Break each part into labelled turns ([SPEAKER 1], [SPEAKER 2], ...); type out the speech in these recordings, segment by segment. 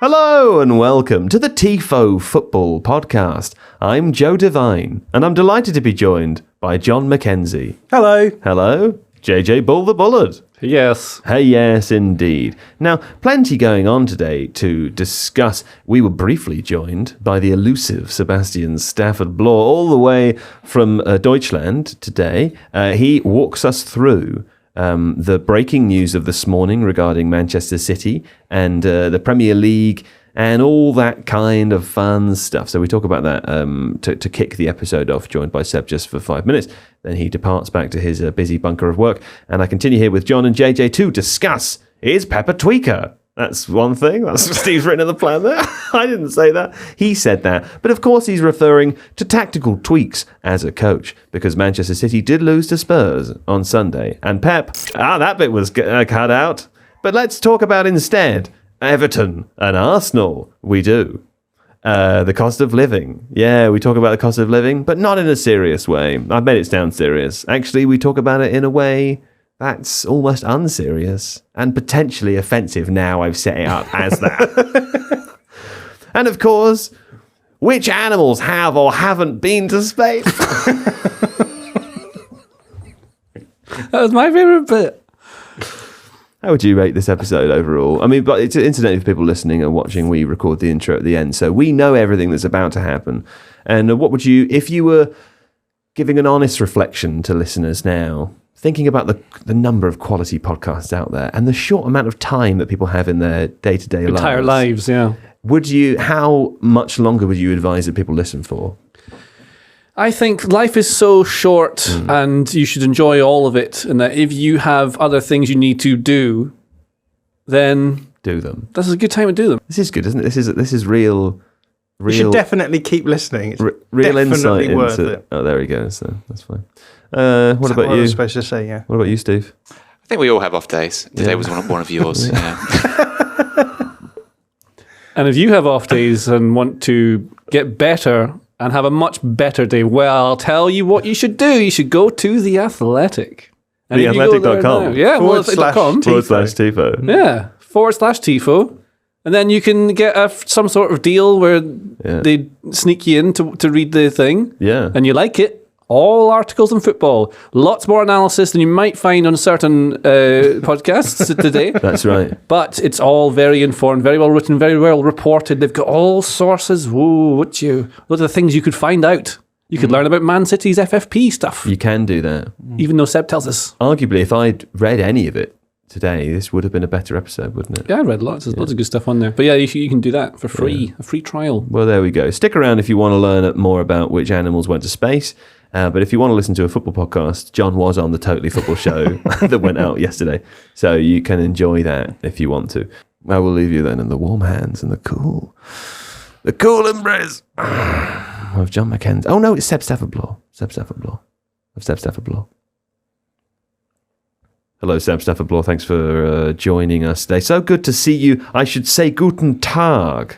[SPEAKER 1] Hello and welcome to the Tifo Football Podcast. I'm Joe Devine and I'm delighted to be joined by John Mackenzie.
[SPEAKER 2] Hello.
[SPEAKER 1] Hello. JJ Bull the Bullard.
[SPEAKER 2] Yes.
[SPEAKER 1] Hey, yes, indeed. Now, plenty going on today to discuss. We were briefly joined by the elusive Seb Stafford-Bloor all the way from Deutschland today. He walks us through the breaking news of this morning regarding Manchester City and the Premier League and all that kind of fun stuff. So we talk about that to kick the episode off, joined by Seb just for 5 minutes. Then he departs back to his busy bunker of work. And I continue here with John and JJ to discuss, is Pepper Tweaker? That's one thing. That's what Steve's written in the plan there. I didn't say that. He said that. But of course he's referring to tactical tweaks as a coach, because Manchester City did lose to Spurs on Sunday. And Pep, that bit was cut out. But let's talk about instead Everton and Arsenal. We do. The cost of living. Yeah, we talk about the cost of living, but not in a serious way. I've made it sound serious. Actually, we talk about it in a way that's almost unserious and potentially offensive now I've set it up as that. And of course, which animals have or haven't been to space?
[SPEAKER 2] That was my favourite bit.
[SPEAKER 1] How would you rate this episode overall? I mean, but it's incidentally for people listening and watching, we record the intro at the end, so we know everything that's about to happen. And what would you, if you were giving an honest reflection to listeners now, thinking about the number of quality podcasts out there and the short amount of time that people have in their day-to-day lives.
[SPEAKER 2] Entire lives, yeah.
[SPEAKER 1] How much longer would you advise that people listen for?
[SPEAKER 2] I think life is so short and you should enjoy all of it. And that if you have other things you need to do, then
[SPEAKER 1] do them.
[SPEAKER 2] This is a good time to do them.
[SPEAKER 1] This is good, isn't it? This is real.
[SPEAKER 3] You should definitely keep listening. It's
[SPEAKER 1] real
[SPEAKER 3] definitely
[SPEAKER 1] insight
[SPEAKER 3] worth
[SPEAKER 1] into
[SPEAKER 3] it.
[SPEAKER 1] Oh, there we go. So that's fine. What about you?
[SPEAKER 3] I was supposed to say, yeah.
[SPEAKER 1] What about you, Steve?
[SPEAKER 4] I think we all have off days. Today was one of yours. Yeah.
[SPEAKER 2] And if you have off days and want to get better and have a much better day, well, I'll tell you what you should do. You should go to The Athletic. And
[SPEAKER 1] TheAthletic.com.
[SPEAKER 2] Yeah, /Tifo.
[SPEAKER 1] /Tifo.
[SPEAKER 2] Yeah, /Tifo. And then you can get some sort of deal where they sneak you in to read the thing.
[SPEAKER 1] Yeah.
[SPEAKER 2] And you like it. All articles on football. Lots more analysis than you might find on certain podcasts today.
[SPEAKER 1] That's right.
[SPEAKER 2] But it's all very informed, very well written, very well reported. They've got all sources. Whoa, those are the things you could find out. You could learn about Man City's FFP stuff.
[SPEAKER 1] You can do that.
[SPEAKER 2] Even though Seb tells us.
[SPEAKER 1] Arguably, if I'd read any of it today, this would have been a better episode, wouldn't it?
[SPEAKER 2] Yeah, I read lots. There's lots of good stuff on there. But yeah, you can do that for free. A free trial.
[SPEAKER 1] Well, there we go. Stick around if you want to learn more about which animals went to space. But if you want to listen to a football podcast, John was on the Totally Football show that went out yesterday. So you can enjoy that if you want to. I will leave you then in the warm hands and the cool embrace of John Mackenzie. Oh no, it's Seb Stafford-Bloor. Seb Stafford-Bloor. Hello, Seb Stafford-Bloor. Thanks for joining us today. So good to see you. I should say Guten Tag.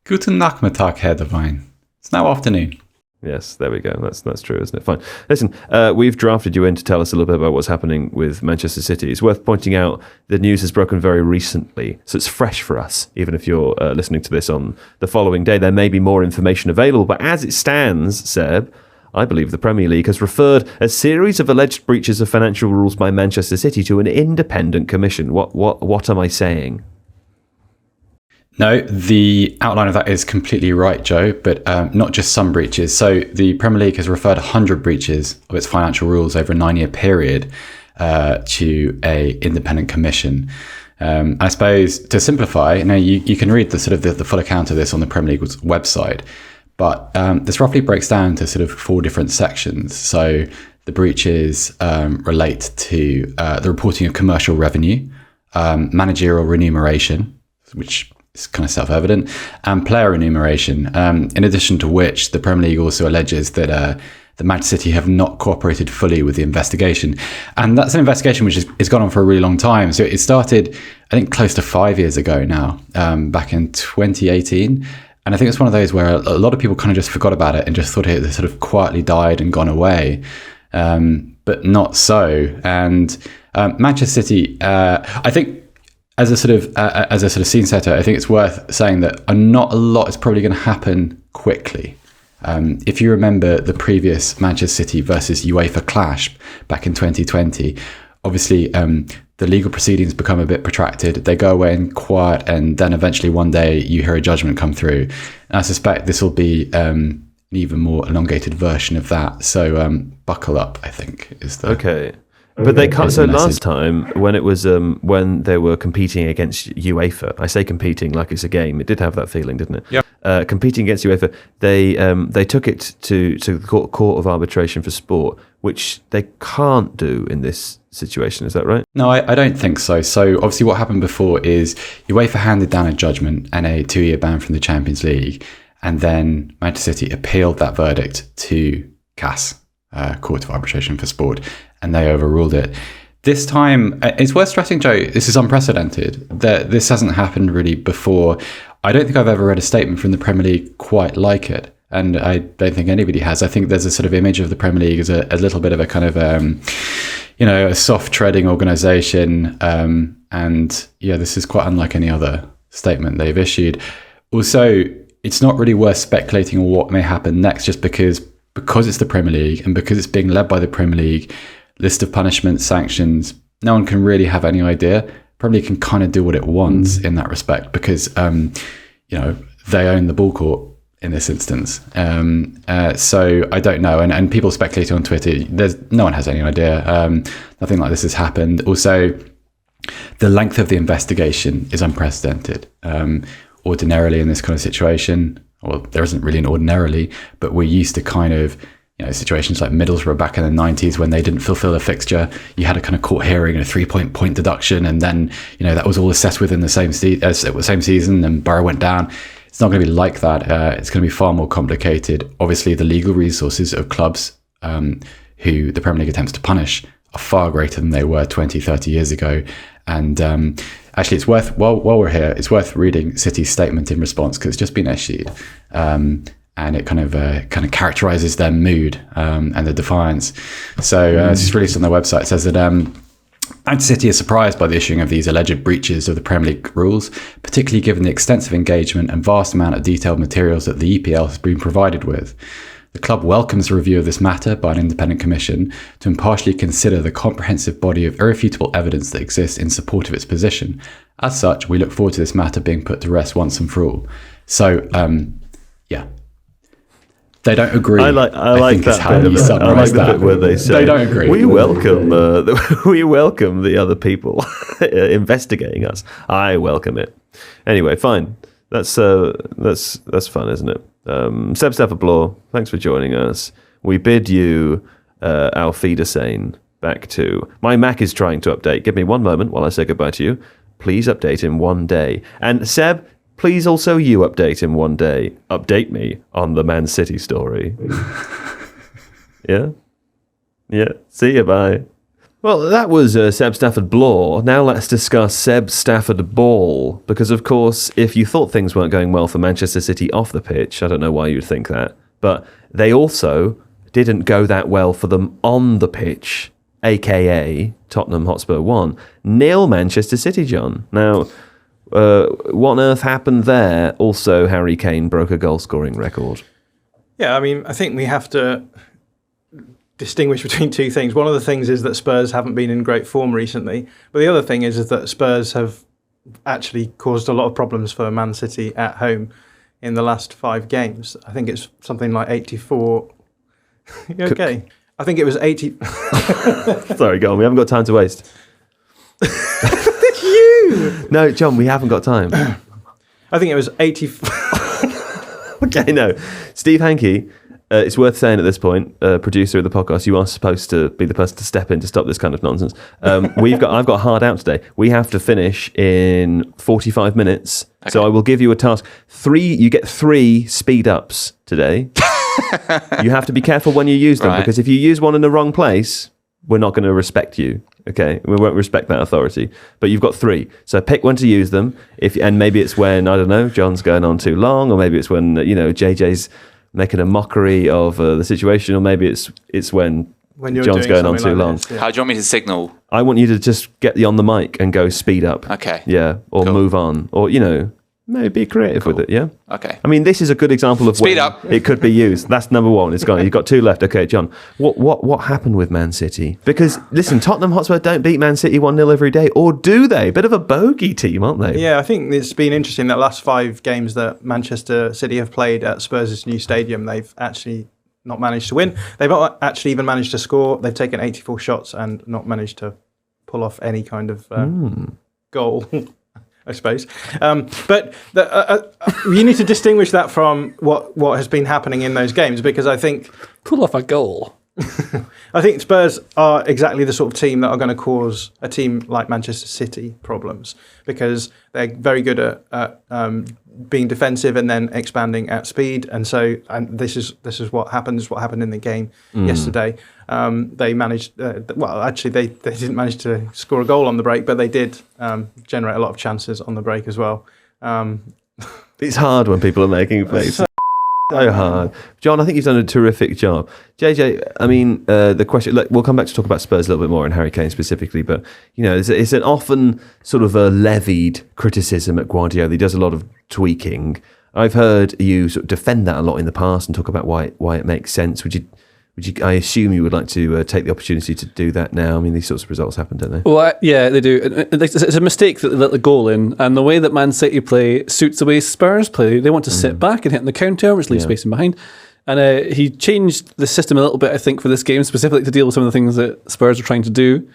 [SPEAKER 5] Guten Nachmittag, Herr Devine. It's now afternoon.
[SPEAKER 1] Yes, there we go. That's true, isn't it? Fine. Listen, we've drafted you in to tell us a little bit about what's happening with Manchester City. It's worth pointing out the news has broken very recently, so it's fresh for us. Even if you're listening to this on the following day, there may be more information available. But as it stands, Seb, I believe the Premier League has referred a series of alleged breaches of financial rules by Manchester City to an independent commission. What am I saying?
[SPEAKER 5] No, the outline of that is completely right, Joe, but not just some breaches. So the Premier League has referred 100 breaches of its financial rules over a 9-year period to a independent commission. I suppose to simplify, you can read the full account of this on the Premier League's website, but this roughly breaks down to sort of 4 different sections. So the breaches relate to the reporting of commercial revenue, managerial remuneration, which is kind of self-evident, and player remuneration, in addition to which the Premier League also alleges that the Manchester City have not cooperated fully with the investigation. And that's an investigation which has gone on for a really long time. So it started, I think, close to 5 years ago now, back in 2018. And I think it's one of those where a lot of people kind of just forgot about it and just thought it had sort of quietly died and gone away. But not so. And Manchester City, I think as a sort of scene setter, I think it's worth saying that not a lot is probably going to happen quickly. If you remember the previous Manchester City versus UEFA clash back in 2020, obviously the legal proceedings become a bit protracted. They go away in quiet, and then eventually one day you hear a judgment come through. And I suspect this will be an even more elongated version of that. So buckle up, I think, is the...
[SPEAKER 1] Okay. But they can't. So last time, when it was when they were competing against UEFA, I say competing like it's a game. It did have that feeling, didn't it?
[SPEAKER 4] Yeah.
[SPEAKER 1] Competing against UEFA, they took it to the Court of Arbitration for Sport, which they can't do in this situation. Is that right?
[SPEAKER 5] No, I don't think so. So obviously, what happened before is UEFA handed down a judgment and a 2-year ban from the Champions League, and then Manchester City appealed that verdict to CAS, Court of Arbitration for Sport, and they overruled it. This time, it's worth stressing, Joe, this is unprecedented. This hasn't happened really before. I don't think I've ever read a statement from the Premier League quite like it, and I don't think anybody has. I think there's a sort of image of the Premier League as a little bit of a kind of, a soft treading organisation, and yeah, this is quite unlike any other statement they've issued. Also, it's not really worth speculating on what may happen next, just because it's the Premier League and because it's being led by the Premier League. List of punishments, sanctions, no one can really have any idea. Probably can kind of do what it wants in that respect, because they own the ball court in this instance. So I don't know, and people speculate on Twitter. No one has any idea. Nothing like this has happened. Also, the length of the investigation is unprecedented. Ordinarily in this kind of situation, well, there isn't really an ordinarily, but we're used to kind of, situations like Middlesbrough back in the 90s when they didn't fulfill a fixture. You had a kind of court hearing and a 3-point deduction, and then that was all assessed within the same season, and Borough went down. It's not going to be like that. It's going to be far more complicated. Obviously, the legal resources of clubs who the Premier League attempts to punish are far greater than they were 20, 30 years ago. And actually, it's worth, while we're here, it's worth reading City's statement in response, because it's just been issued. And it kind of characterises their mood and the defiance. So it's released on their website. It says that Manchester City is surprised by the issuing of these alleged breaches of the Premier League rules, particularly given the extensive engagement and vast amount of detailed materials that the EPL has been provided with. The club welcomes a review of this matter by an independent commission to impartially consider the comprehensive body of irrefutable evidence that exists in support of its position. As such, we look forward to this matter being put to rest once and for all. So, yeah. They don't agree. I like that.
[SPEAKER 1] I like the bit where they say
[SPEAKER 5] they don't agree.
[SPEAKER 1] We welcome the other people investigating us. I welcome it. Anyway, fine. That's fun, isn't it? Seb Stafford-Bloor, thanks for joining us. We bid you auf Wiedersehen back to... My Mac is trying to update. Give me one moment while I say goodbye to you. Please update in one day. And Seb, please also you update in one day. Update me on the Man City story. Yeah? Yeah. See you, bye. Well, that was Seb Stafford-Bloor. Now let's discuss Seb Stafford-Ball. Because, of course, if you thought things weren't going well for Manchester City off the pitch, I don't know why you'd think that, but they also didn't go that well for them on the pitch, a.k.a. Tottenham Hotspur 1-0 Manchester City, John. Now... what on earth happened there? Also, Harry Kane broke a goal-scoring record.
[SPEAKER 3] Yeah, I mean, I think we have to distinguish between two things. One of the things is that Spurs haven't been in great form recently, but the other thing is that Spurs have actually caused a lot of problems for Man City at home in the last 5 games. I think it's something like 84. Okay. I think it was 80.
[SPEAKER 1] Sorry, go on. We haven't got time to waste. No, John, we haven't got time.
[SPEAKER 3] I think it was 80.
[SPEAKER 1] Okay, no. Steve Hankey, it's worth saying at this point, producer of the podcast, you are supposed to be the person to step in to stop this kind of nonsense. I've got a hard out today. We have to finish in 45 minutes. Okay. So I will give you a task. You get 3 speed ups today. You have to be careful when you use them, because if you use one in the wrong place, we're not going to respect you. Okay, we won't respect that authority. But you've got 3, so pick when to use them. And maybe it's when, I don't know, John's going on too long, or maybe it's when JJ's making a mockery of the situation, or maybe it's when
[SPEAKER 3] when you're
[SPEAKER 1] John's
[SPEAKER 3] doing
[SPEAKER 1] going on
[SPEAKER 3] something
[SPEAKER 1] too
[SPEAKER 3] like
[SPEAKER 1] long.
[SPEAKER 3] this, yeah.
[SPEAKER 4] How do you want me to signal?
[SPEAKER 1] I want you to just get on the mic and go speed up.
[SPEAKER 4] Okay.
[SPEAKER 1] Yeah, or
[SPEAKER 4] Cool.
[SPEAKER 1] move on, or maybe be creative with it. Yeah.
[SPEAKER 4] Okay.
[SPEAKER 1] I mean, this is a good example of
[SPEAKER 4] Speed
[SPEAKER 1] when
[SPEAKER 4] up.
[SPEAKER 1] it could be used. That's number one. It's gone. You've got 2 left. Okay, John. What happened with Man City? Because listen, Tottenham Hotspur don't beat Man City 1-0 every day, or do they? Bit of a bogey team, aren't they?
[SPEAKER 3] Yeah, I think it's been interesting that last 5 games that Manchester City have played at Spurs' new stadium, they've actually not managed to win. They've not actually even managed to score. They've taken 84 shots and not managed to pull off any kind of goal, I suppose. But you need to distinguish that from what has been happening in those games, because I think
[SPEAKER 2] Pull off a goal.
[SPEAKER 3] I think Spurs are exactly the sort of team that are going to cause a team like Manchester City problems, because they're very good at being defensive and then expanding at speed. And this is what happened. This is what happened in the game yesterday. They managed. Actually, they didn't manage to score a goal on the break, but they did generate a lot of chances on the break as well.
[SPEAKER 1] It's hard when people are making plays. So hard. John, I think you've done a terrific job. JJ, I mean, the question, look, we'll come back to talk about Spurs a little bit more and Harry Kane specifically, but, it's an often sort of a levied criticism at Guardiola. He does a lot of tweaking. I've heard you sort of defend that a lot in the past and talk about why it makes sense. Would you? I assume you would like to take the opportunity to do that now. I mean, these sorts of results happen, don't they?
[SPEAKER 2] Well, yeah, they do. It's a mistake that they let the goal in, and the way that Man City play suits the way Spurs play. They want to sit back and hit on the counter, which leaves space in behind. And he changed the system a little bit, I think, for this game, specifically to deal with some of the things that Spurs are trying to do.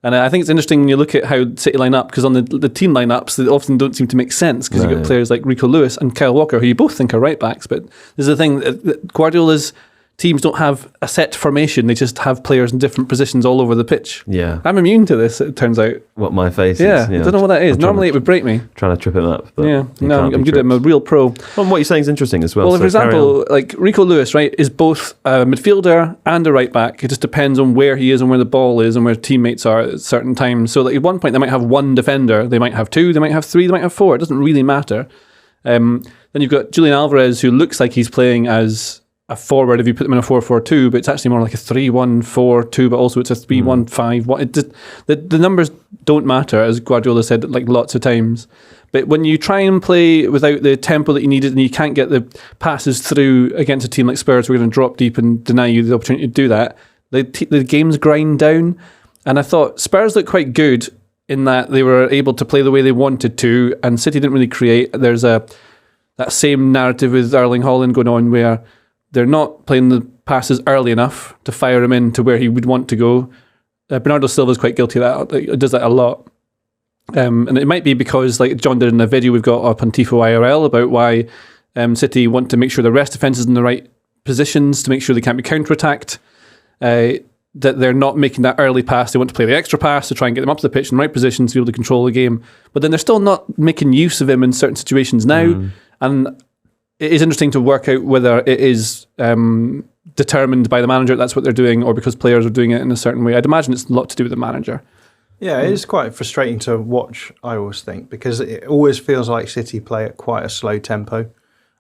[SPEAKER 2] And I think it's interesting when you look at how City line up, because on the team lineups, they often don't seem to make sense, because you've got players like Rico Lewis and Kyle Walker, who you both think are right backs. But there's the thing that Guardiola's teams don't have a set formation. They just have players in different positions all over the pitch.
[SPEAKER 1] Yeah.
[SPEAKER 2] I'm immune to this, it turns out.
[SPEAKER 1] What my face
[SPEAKER 2] Yeah,
[SPEAKER 1] is.
[SPEAKER 2] I don't know what that is. Normally it would break me.
[SPEAKER 1] Trying to trip him up. But
[SPEAKER 2] Yeah,
[SPEAKER 1] he
[SPEAKER 2] no,
[SPEAKER 1] can't
[SPEAKER 2] I'm
[SPEAKER 1] be
[SPEAKER 2] good. I'm a
[SPEAKER 1] tripped.
[SPEAKER 2] real pro.
[SPEAKER 1] Well, what you're saying is interesting as well.
[SPEAKER 2] Well,
[SPEAKER 1] so
[SPEAKER 2] for example,
[SPEAKER 1] carry on.
[SPEAKER 2] like Rico Lewis, right, is both a midfielder and a right back. It just depends on where he is and where the ball is and where teammates are at certain times. So like at one point they might have one defender, they might have 2, they might have 3, they might have 4. It doesn't really matter. Then you've got Julian Alvarez, who looks like he's playing as a forward if you put them in a 4-4-2, but it's actually more like a 3-1-4-2, but also it's a 3-1-5-1. The numbers don't matter, as Guardiola said like lots of times. But when you try and play without the tempo that you needed, and you can't get the passes through against a team like Spurs, who are going to drop deep and deny you the opportunity to do that, the games grind down. And I thought Spurs looked quite good in that they were able to play the way they wanted to, and City didn't really create. There's that same narrative with Erling Haaland going on, where they're not playing the passes early enough to fire him in to where he would want to go. Bernardo Silva's quite guilty of that. He does that a lot. And it might be because, like John did in a video we've got up on Tifo IRL, about why City want to make sure the rest defence is in the right positions to make sure they can't be counter-attacked. That they're not making that early pass. They want to play the extra pass to try and get them up to the pitch in the right position to be able to control the game. But then they're still not making use of him in certain situations now. And it is interesting to work out whether it is determined by the manager that's what they're doing, or because players are doing it in a certain way. I'd imagine it's a lot to do with the manager.
[SPEAKER 3] Yeah, it is quite frustrating to watch, I always think, because it always feels like City play at quite a slow tempo.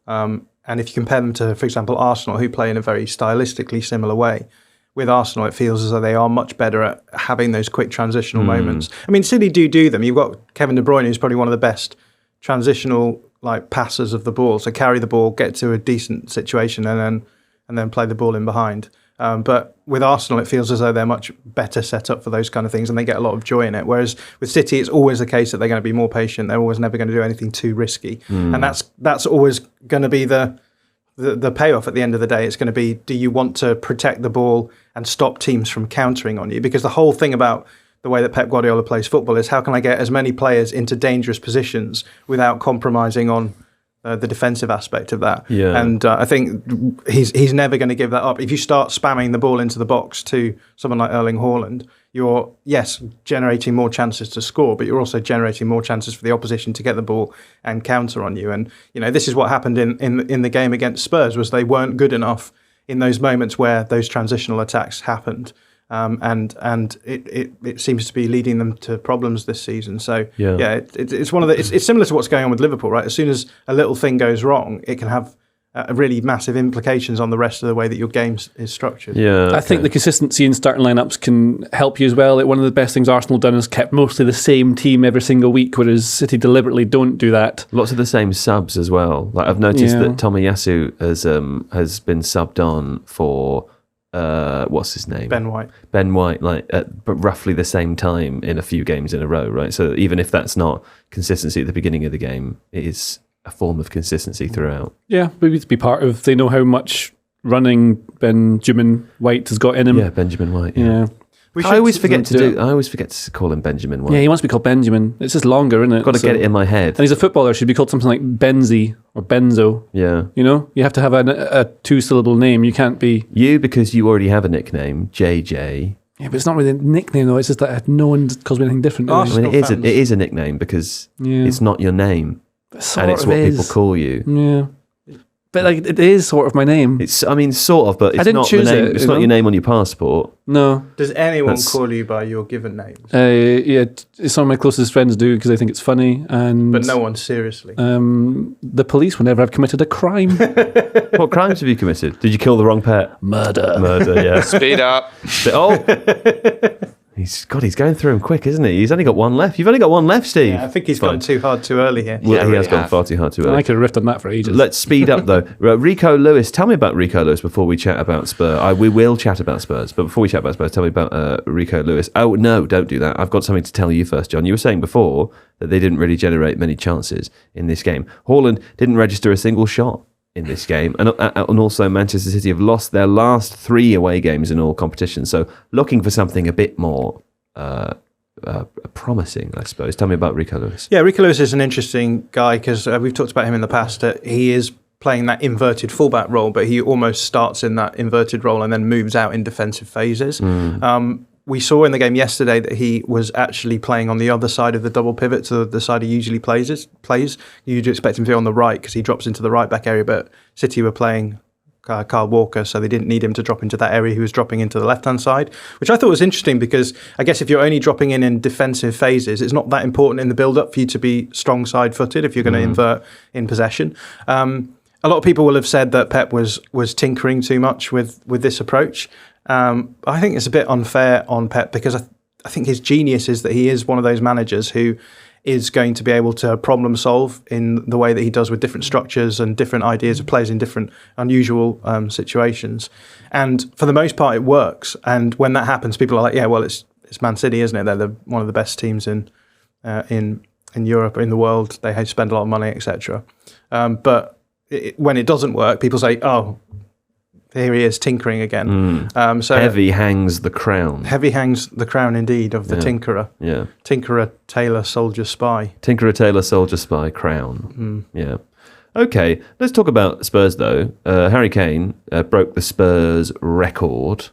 [SPEAKER 3] And if you compare them to, for example, Arsenal, who play in a very stylistically similar way, with Arsenal, it feels as though they are much better at having those quick transitional moments. I mean, City do them. You've got Kevin De Bruyne, who's probably one of the best transitional passers of the ball. So carry the ball, get to a decent situation, and then play the ball in behind. But with Arsenal, it feels as though they're much better set up for those kind of things, and they get a lot of joy in it. Whereas with City, it's always the case that they're going to be more patient. They're always never going to do anything too risky, and that's always going to be the payoff at the end of the day. It's going to be, do you want to protect the ball and stop teams from countering on you? Because the whole thing about the way that Pep Guardiola plays football is, how can I get as many players into dangerous positions without compromising on the defensive aspect of that?
[SPEAKER 1] Yeah.
[SPEAKER 3] And I think he's never going to give that up. If you start spamming the ball into the box to someone like Erling Haaland, you're, yes, generating more chances to score, but you're also generating more chances for the opposition to get the ball and counter on you. And this is what happened in the game against Spurs, was they weren't good enough in those moments where those transitional attacks happened. And it seems to be leading them to problems this season. So it's one of the it's similar to what's going on with Liverpool, right? As soon as a little thing goes wrong, it can have really massive implications on the rest of the way that your game is structured.
[SPEAKER 1] Yeah,
[SPEAKER 2] I think the consistency in starting lineups can help you as well. Like, one of the best things Arsenal done is kept mostly the same team every single week, whereas City deliberately don't do that.
[SPEAKER 1] Lots of the same subs as well. Like, I've noticed that Tomiyasu has been subbed on for what's his name?
[SPEAKER 3] Ben White.
[SPEAKER 1] Ben White, like at roughly the same time in a few games in a row, right? So even if that's not consistency at the beginning of the game, it is a form of consistency throughout.
[SPEAKER 2] Yeah, maybe to be part of. They know how much running Benjamin White has got in him.
[SPEAKER 1] Yeah, Benjamin White.
[SPEAKER 2] Yeah.
[SPEAKER 1] I always forget to call him Benjamin White.
[SPEAKER 2] Yeah, he wants to be called Benjamin. It's just longer, isn't it?
[SPEAKER 1] Got to get it in my head.
[SPEAKER 2] And he's a footballer. Should be called something like Benzi or Benzo.
[SPEAKER 1] Yeah.
[SPEAKER 2] You know, you have to have a 2-syllable name. You can't be
[SPEAKER 1] you, because you already have a nickname, JJ.
[SPEAKER 2] Yeah, but it's not really a nickname though. It's just that no one calls me anything different.
[SPEAKER 3] Oh,
[SPEAKER 1] I mean, it is a nickname because it's not your name, and it's what people call you.
[SPEAKER 2] Yeah. But like, it is sort of my name.
[SPEAKER 1] It's, I mean, sort of, but it's
[SPEAKER 2] I didn't
[SPEAKER 1] not
[SPEAKER 2] choose
[SPEAKER 1] the name.
[SPEAKER 2] it,
[SPEAKER 1] It's
[SPEAKER 2] you
[SPEAKER 1] not
[SPEAKER 2] know?
[SPEAKER 1] your name on your passport.
[SPEAKER 2] No.
[SPEAKER 3] Does anyone call you by your given names?
[SPEAKER 2] Yeah, some of my closest friends do because I think it's funny, and
[SPEAKER 3] But no one seriously.
[SPEAKER 2] the police whenever I've committed a crime.
[SPEAKER 1] What crimes have you committed? Did you kill the wrong pet? Murder, yeah.
[SPEAKER 4] Speed up.
[SPEAKER 1] Oh, he's going through them quick, isn't he? He's only got one left. You've only got one left, Steve.
[SPEAKER 3] Yeah, I think he's gone too hard too early here.
[SPEAKER 1] Well,
[SPEAKER 4] Yeah,
[SPEAKER 1] he
[SPEAKER 4] really
[SPEAKER 1] has gone
[SPEAKER 4] have.
[SPEAKER 1] far too hard too
[SPEAKER 2] I
[SPEAKER 1] early.
[SPEAKER 2] could have riffed on that for ages.
[SPEAKER 1] Let's speed up though. Rico Lewis, tell me about Rico Lewis before we chat about Spurs. We will chat about Spurs, but before we chat about Spurs, tell me about Rico Lewis. Oh no, don't do that. I've got something to tell you first, John. You were saying before that they didn't really generate many chances in this game. Haaland didn't register a single shot in this game, and also Manchester City have lost their last 3 away games in all competitions. So looking for something a bit more promising, I suppose. Tell me about Rico Lewis.
[SPEAKER 3] Yeah, Rico Lewis is an interesting guy because we've talked about him in the past. He is playing that inverted fullback role, but he almost starts in that inverted role and then moves out in defensive phases. We saw in the game yesterday that he was actually playing on the other side of the double pivot, to the side he usually plays. You'd expect him to be on the right because he drops into the right back area, but City were playing Kyle Walker, so they didn't need him to drop into that area. He was dropping into the left-hand side, which I thought was interesting because I guess if you're only dropping in defensive phases, it's not that important in the build-up for you to be strong side-footed if you're going to invert in possession. A lot of people will have said that Pep was tinkering too much with this approach. I think it's a bit unfair on Pep because I think his genius is that he is one of those managers who is going to be able to problem solve in the way that he does with different structures and different ideas of players in different unusual situations. And for the most part, it works. And when that happens, people are like, yeah, well, it's Man City, isn't it? They're one of the best teams in Europe, in the world. They spend a lot of money, etc. But when it doesn't work, people say, oh, here he is tinkering again. So
[SPEAKER 1] heavy hangs the crown.
[SPEAKER 3] Heavy hangs the crown indeed of the tinkerer.
[SPEAKER 1] Yeah.
[SPEAKER 3] Tinkerer, tailor, soldier, spy.
[SPEAKER 1] Tinkerer, tailor, soldier, spy, crown. Yeah. Okay, let's talk about Spurs though. Harry Kane broke the Spurs record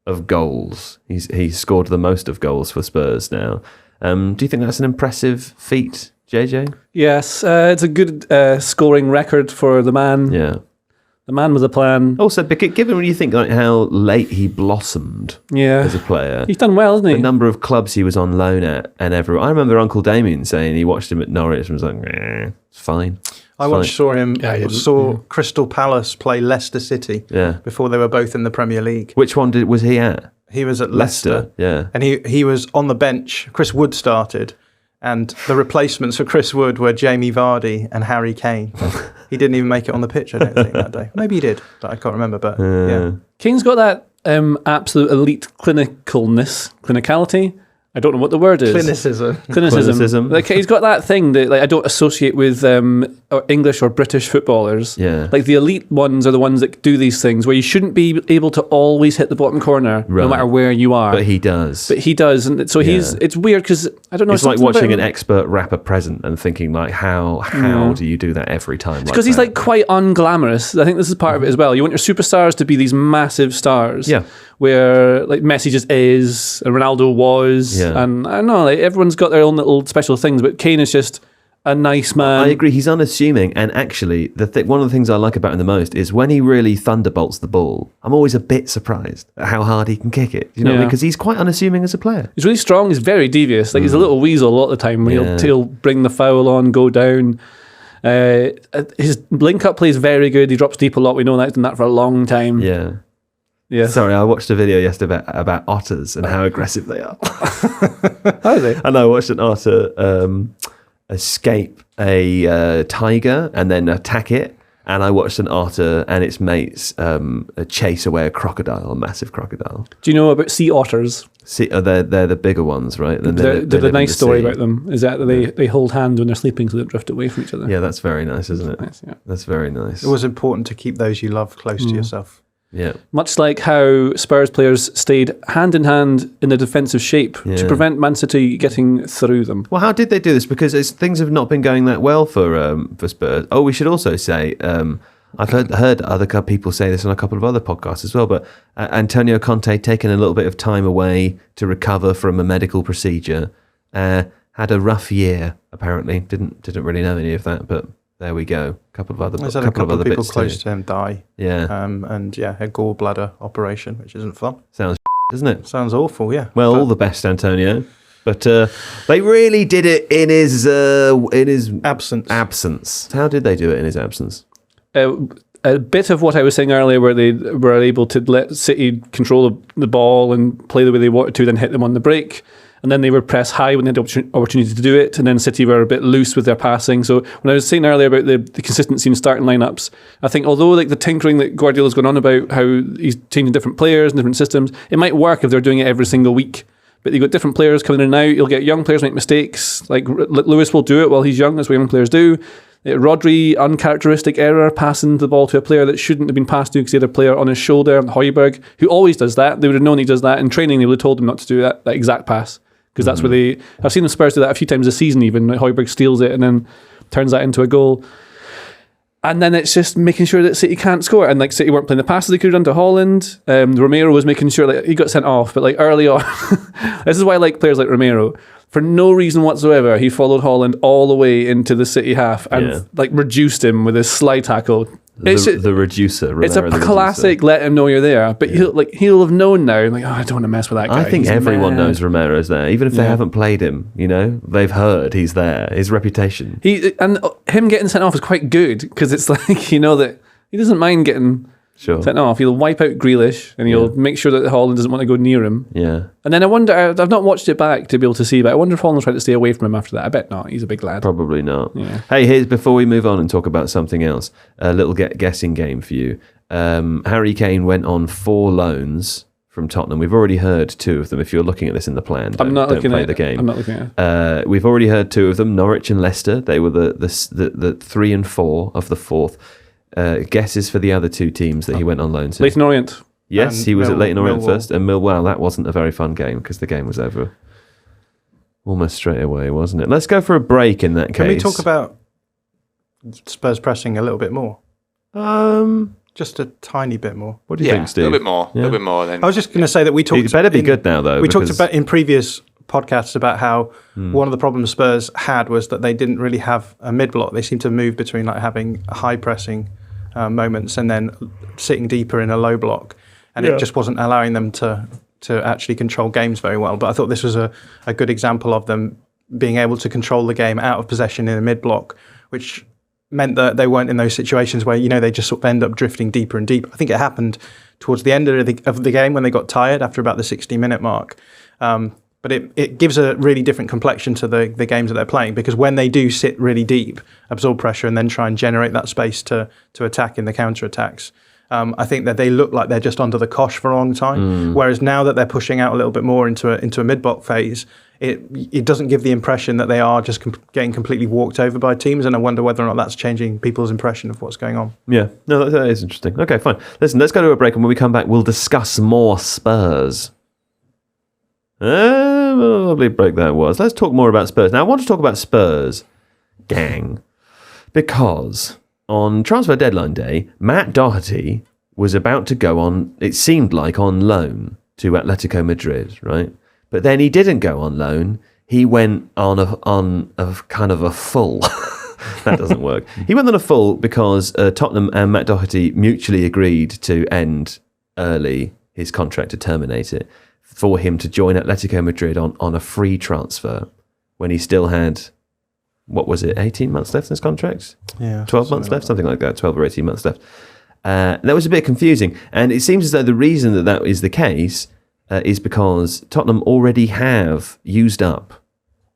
[SPEAKER 1] of goals. He's scored the most of goals for Spurs now. Do you think that's an impressive feat, JJ?
[SPEAKER 2] Yes, it's a good scoring record for the man.
[SPEAKER 1] Yeah.
[SPEAKER 2] The man with a plan.
[SPEAKER 1] Also, given when you think like how late he blossomed as a player,
[SPEAKER 2] He's done well, hasn't he?
[SPEAKER 1] the number of clubs he was on loan at, and everyone. I remember Uncle Damien saying he watched him at Norwich and was like, it's fine.
[SPEAKER 3] I once saw Crystal Palace play Leicester City before they were both in the Premier League.
[SPEAKER 1] Which one was he at?
[SPEAKER 3] He was at Leicester.
[SPEAKER 1] Yeah.
[SPEAKER 3] And he was on the bench. Chris Wood started. And the replacements for Chris Wood were Jamie Vardy and Harry Kane. He didn't even make it on the pitch, I don't think, that day. Maybe he did, but I can't remember. But yeah.
[SPEAKER 2] Kane's got that absolute elite clinicality. I don't know what the word is.
[SPEAKER 3] Clinicism.
[SPEAKER 2] Like, he's got that thing that I don't associate with English or British footballers.
[SPEAKER 1] Yeah.
[SPEAKER 2] Like the elite ones are the ones that do these things where you shouldn't be able to always hit the bottom corner no matter where you are.
[SPEAKER 1] But he does.
[SPEAKER 2] And so it's weird because I don't know.
[SPEAKER 1] It's like watching an expert rapper present and thinking like, how do you do that every time?
[SPEAKER 2] Because he's like quite unglamorous. I think this is part of it as well. You want your superstars to be these massive stars.
[SPEAKER 1] Yeah.
[SPEAKER 2] Where like Messi just is and Ronaldo was.
[SPEAKER 1] Yeah.
[SPEAKER 2] And I don't know, like everyone's got their own little special things, but Kane is just a nice man.
[SPEAKER 1] I agree. He's unassuming, and actually, one of the things I like about him the most is when he really thunderbolts the ball. I'm always a bit surprised at how hard he can kick it. You know, what I mean? Because he's quite unassuming as a player.
[SPEAKER 2] He's really strong. He's very devious. Like he's a little weasel a lot of the time when he'll bring the foul on, go down. His link-up play is very good. He drops deep a lot. We know that. He's done that for a long time.
[SPEAKER 1] Yeah.
[SPEAKER 2] Yeah.
[SPEAKER 1] Sorry, I watched a video yesterday about otters and how aggressive they are.
[SPEAKER 2] How are they?
[SPEAKER 1] And I watched an otter escape a tiger and then attack it. And I watched an otter and its mates chase away a crocodile, a massive crocodile.
[SPEAKER 2] Do you know about sea otters?
[SPEAKER 1] They're the bigger ones, right?
[SPEAKER 2] There's a nice story about them. Is that they hold hands when they're sleeping so they don't drift away from each other.
[SPEAKER 1] Yeah, that's very nice, isn't it?
[SPEAKER 2] Nice, yeah.
[SPEAKER 1] That's very nice.
[SPEAKER 3] It was important to keep those you love close to yourself.
[SPEAKER 1] Yeah.
[SPEAKER 2] Much like how Spurs players stayed hand in hand in the defensive shape to prevent Man City getting through them.
[SPEAKER 1] Well, how did they do this? Because things have not been going that well for Spurs. Oh, we should also say, I've heard other people say this on a couple of other podcasts as well, but Antonio Conte taken a little bit of time away to recover from a medical procedure. Had a rough year, apparently. Didn't really know any of that, but there we go.
[SPEAKER 3] There's had a couple of people close to him die.
[SPEAKER 1] Yeah.
[SPEAKER 3] And a gallbladder operation, which isn't fun.
[SPEAKER 1] Sounds doesn't it?
[SPEAKER 3] Sounds awful, yeah.
[SPEAKER 1] Well, all the best, Antonio. But they really did it in his absence. How did they do it in his absence?
[SPEAKER 2] A bit of what I was saying earlier, where they were able to let City control the ball and play the way they wanted to, then hit them on the break. And then they would press high when they had the opportunity to do it. And then City were a bit loose with their passing. So when I was saying earlier about the consistency in starting lineups, I think although the tinkering that Guardiola's gone on about, how he's changing different players and different systems, it might work if they're doing it every single week. But you've got different players coming in and out. You'll get young players make mistakes. Like Lewis will do it while he's young. That's what young players do. Rodri, uncharacteristic error, passing the ball to a player that shouldn't have been passed to because he had a player on his shoulder. Højbjerg, who always does that. They would have known he does that. In training, they would have told him not to do that exact pass. Because that's where I've seen the Spurs do that a few times this season even. Højbjerg steals it and then turns that into a goal. And then it's just making sure that City can't score. And City weren't playing the passes they could have done to Haaland. Romero was making sure he got sent off. But early on, this is why I like players like Romero. For no reason whatsoever, he followed Haaland all the way into the City half and reduced him with his slide tackle.
[SPEAKER 1] The reducer.
[SPEAKER 2] It's a classic. Let him know you're there, but he'll have known now. I don't want to mess with that guy.
[SPEAKER 1] I think everyone knows Romero's there, even if they haven't played him. They've heard he's there. His reputation.
[SPEAKER 2] Him getting sent off is quite good because it's that he doesn't mind getting sent off. He'll wipe out Grealish and he'll make sure that Haaland doesn't want to go near him.
[SPEAKER 1] Yeah. And
[SPEAKER 2] then I wonder. I've not watched it back to be able to see, but I wonder if Haaland tried to stay away from him after that. I bet not. He's a big lad.
[SPEAKER 1] Probably not.
[SPEAKER 2] Yeah.
[SPEAKER 1] Hey, here's before we move on and talk about something else. A little guessing game for you. Harry Kane went on 4 loans from Tottenham. We've already heard 2 of them. If you're looking at this in the plan, don't play the game.
[SPEAKER 2] I'm not looking at it.
[SPEAKER 1] We've already heard 2 of them. Norwich and Leicester. They were the 3 and 4 of the 4th. Guesses for the other 2 teams that he went on loan to.
[SPEAKER 2] Leyton Orient.
[SPEAKER 1] Yes, he was at Leyton Orient first. And Millwall, that wasn't a very fun game because the game was over almost straight away, wasn't it? Let's go for a break in that case.
[SPEAKER 3] Can we talk about Spurs pressing a little bit more? Just a tiny bit more.
[SPEAKER 1] What do you think, Steve?
[SPEAKER 4] A little bit more. A little bit more. Then
[SPEAKER 3] I was just going to say that we talked.
[SPEAKER 1] It better be good now, though.
[SPEAKER 3] We talked about in previous podcasts about how one of the problems Spurs had was that they didn't really have a mid block. They seemed to move between having high pressing moments and then sitting deeper in a low block, and it just wasn't allowing them to actually control games very well. But I thought this was a good example of them being able to control the game out of possession in a mid block, which meant that they weren't in those situations where they just sort of end up drifting deeper and deeper. I think it happened towards the end of the game when they got tired after about the 60-minute mark. But it gives a really different complexion to the games that they're playing, because when they do sit really deep, absorb pressure, and then try and generate that space to attack in the counter-attacks, I think that they look like they're just under the cosh for a long time. Whereas now that they're pushing out a little bit more into a mid-block phase, it doesn't give the impression that they are just getting completely walked over by teams, and I wonder whether or not that's changing people's impression of what's going on.
[SPEAKER 1] Yeah, no, that is interesting. Okay, fine. Listen, let's go to a break, and when we come back, we'll discuss more Spurs. Lovely break that was. Let's talk more about Spurs. Now, I want to talk about Spurs, gang, because on transfer deadline day, Matt Doherty was about to go on, it seemed like, on loan to Atletico Madrid, right? But then he didn't go on loan. He went on a kind of a full. That doesn't work. He went on a full because Tottenham and Matt Doherty mutually agreed to end early his contract, to terminate it, for him to join Atletico Madrid on a free transfer when he still had what was it, 18 months left in his contract?
[SPEAKER 3] Yeah,
[SPEAKER 1] 12 months left, something like that, 12 or 18 months left. That was a bit confusing. And it seems as though the reason that is the case is because Tottenham already have used up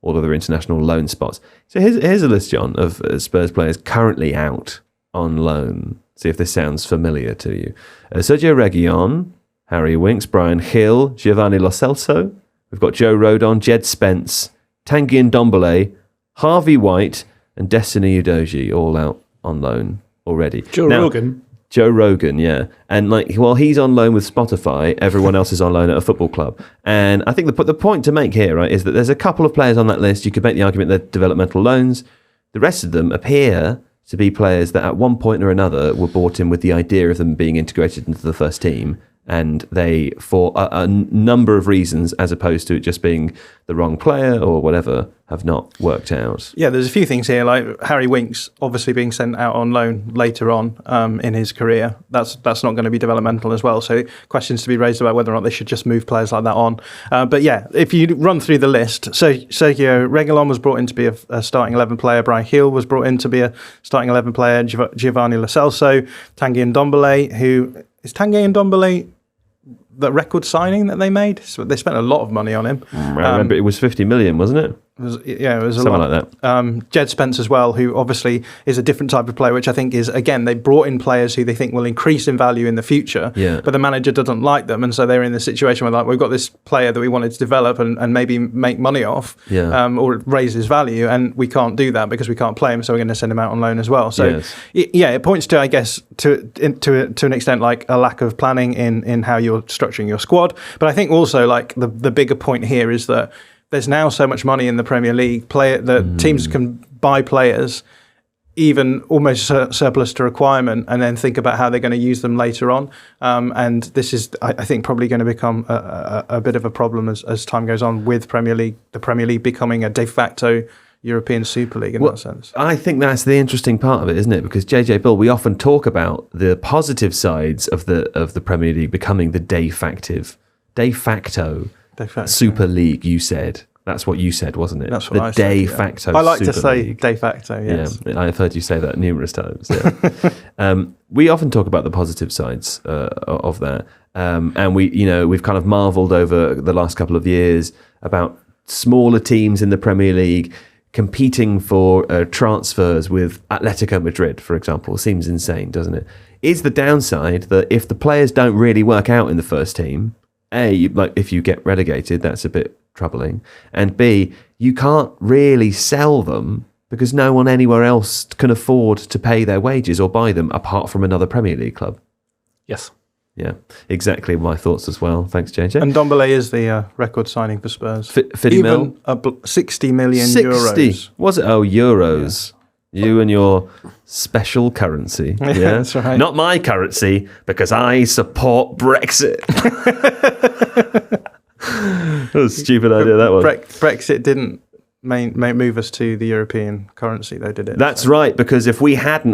[SPEAKER 1] all of their international loan spots. So here's a list, John, of Spurs players currently out on loan. See if this sounds familiar to you. Sergio Reguilon, Harry Winks, Brian Hill, Giovanni Lo Celso. We've got Joe Rodon, Jed Spence, Tanguy Ndombele, Harvey White, and Destiny Udogie, all out on loan already. Joe Rogan, yeah. And while he's on loan with Spotify, everyone else is on loan at a football club. And I think the point to make here, right, is that there's a couple of players on that list. You could make the argument they're developmental loans. The rest of them appear to be players that at one point or another were brought in with the idea of them being integrated into the first team. And they, for a number of reasons, as opposed to it just being the wrong player or whatever, have not worked out.
[SPEAKER 3] Yeah, there's a few things here, like Harry Winks obviously being sent out on loan later on in his career. That's not going to be developmental as well. So questions to be raised about whether or not they should just move players like that on. But yeah, if you run through the list, so Sergio Reguilon was brought in to be a starting 11 player. Brian Hill was brought in to be a starting 11 player. Giovanni Lo Celso, Tanguy Ndombele, who... Is Tanguy Ndombele the record signing that they made? So they spent a lot of money on him.
[SPEAKER 1] I remember it was 50 million, wasn't it?
[SPEAKER 3] It was a
[SPEAKER 1] something
[SPEAKER 3] lot.
[SPEAKER 1] Like that.
[SPEAKER 3] Jed Spence as well, who obviously is a different type of player, which I think is, again, they brought in players who they think will increase in value in the future, but the manager doesn't like them, and so they're in the situation where we've got this player that we wanted to develop and maybe make money off, or raise his value, and we can't do that because we can't play him, so we're going to send him out on loan as well. So it points to, I guess, to an extent, like a lack of planning in how you're structuring your squad. But I think also, like, the bigger point here is that there's now so much money in the Premier League. Teams can buy players even almost surplus to requirement, and then think about how they're going to use them later on. And this is, I think, probably going to become a bit of a problem as time goes on with the Premier League becoming a de facto European Super League in that sense.
[SPEAKER 1] I think that's the interesting part of it, isn't it? Because JJ Bull, we often talk about the positive sides of the Premier League becoming the de facto Super League. You said that's what you said, wasn't it?
[SPEAKER 3] That's what I said.
[SPEAKER 1] De facto.
[SPEAKER 3] I like
[SPEAKER 1] Super
[SPEAKER 3] to say
[SPEAKER 1] League.
[SPEAKER 3] de facto. Yes.
[SPEAKER 1] Yeah, I've heard you say that numerous times. Yeah. We often talk about the positive sides of that, and we've kind of marvelled over the last couple of years about smaller teams in the Premier League competing for transfers with Atletico Madrid, for example. Seems insane, doesn't it? Is the downside that if the players don't really work out in the first team, if you get relegated, that's a bit troubling, and B, you can't really sell them because no one anywhere else can afford to pay their wages or buy them apart from another Premier League club.
[SPEAKER 2] Yes.
[SPEAKER 1] Yeah, exactly my thoughts as well. Thanks, JJ.
[SPEAKER 3] And Ndombele is the record signing for Spurs.
[SPEAKER 1] 50 mil?
[SPEAKER 3] 60 million
[SPEAKER 1] 60.
[SPEAKER 3] euros.
[SPEAKER 1] Was it? Oh, euros. Yeah. You and your special currency. Yeah,
[SPEAKER 3] that's right.
[SPEAKER 1] Not my currency, because I support Brexit. What a stupid idea that was.
[SPEAKER 3] Brexit didn't move us to the European currency, though, did it?
[SPEAKER 1] That's right, because if we hadn't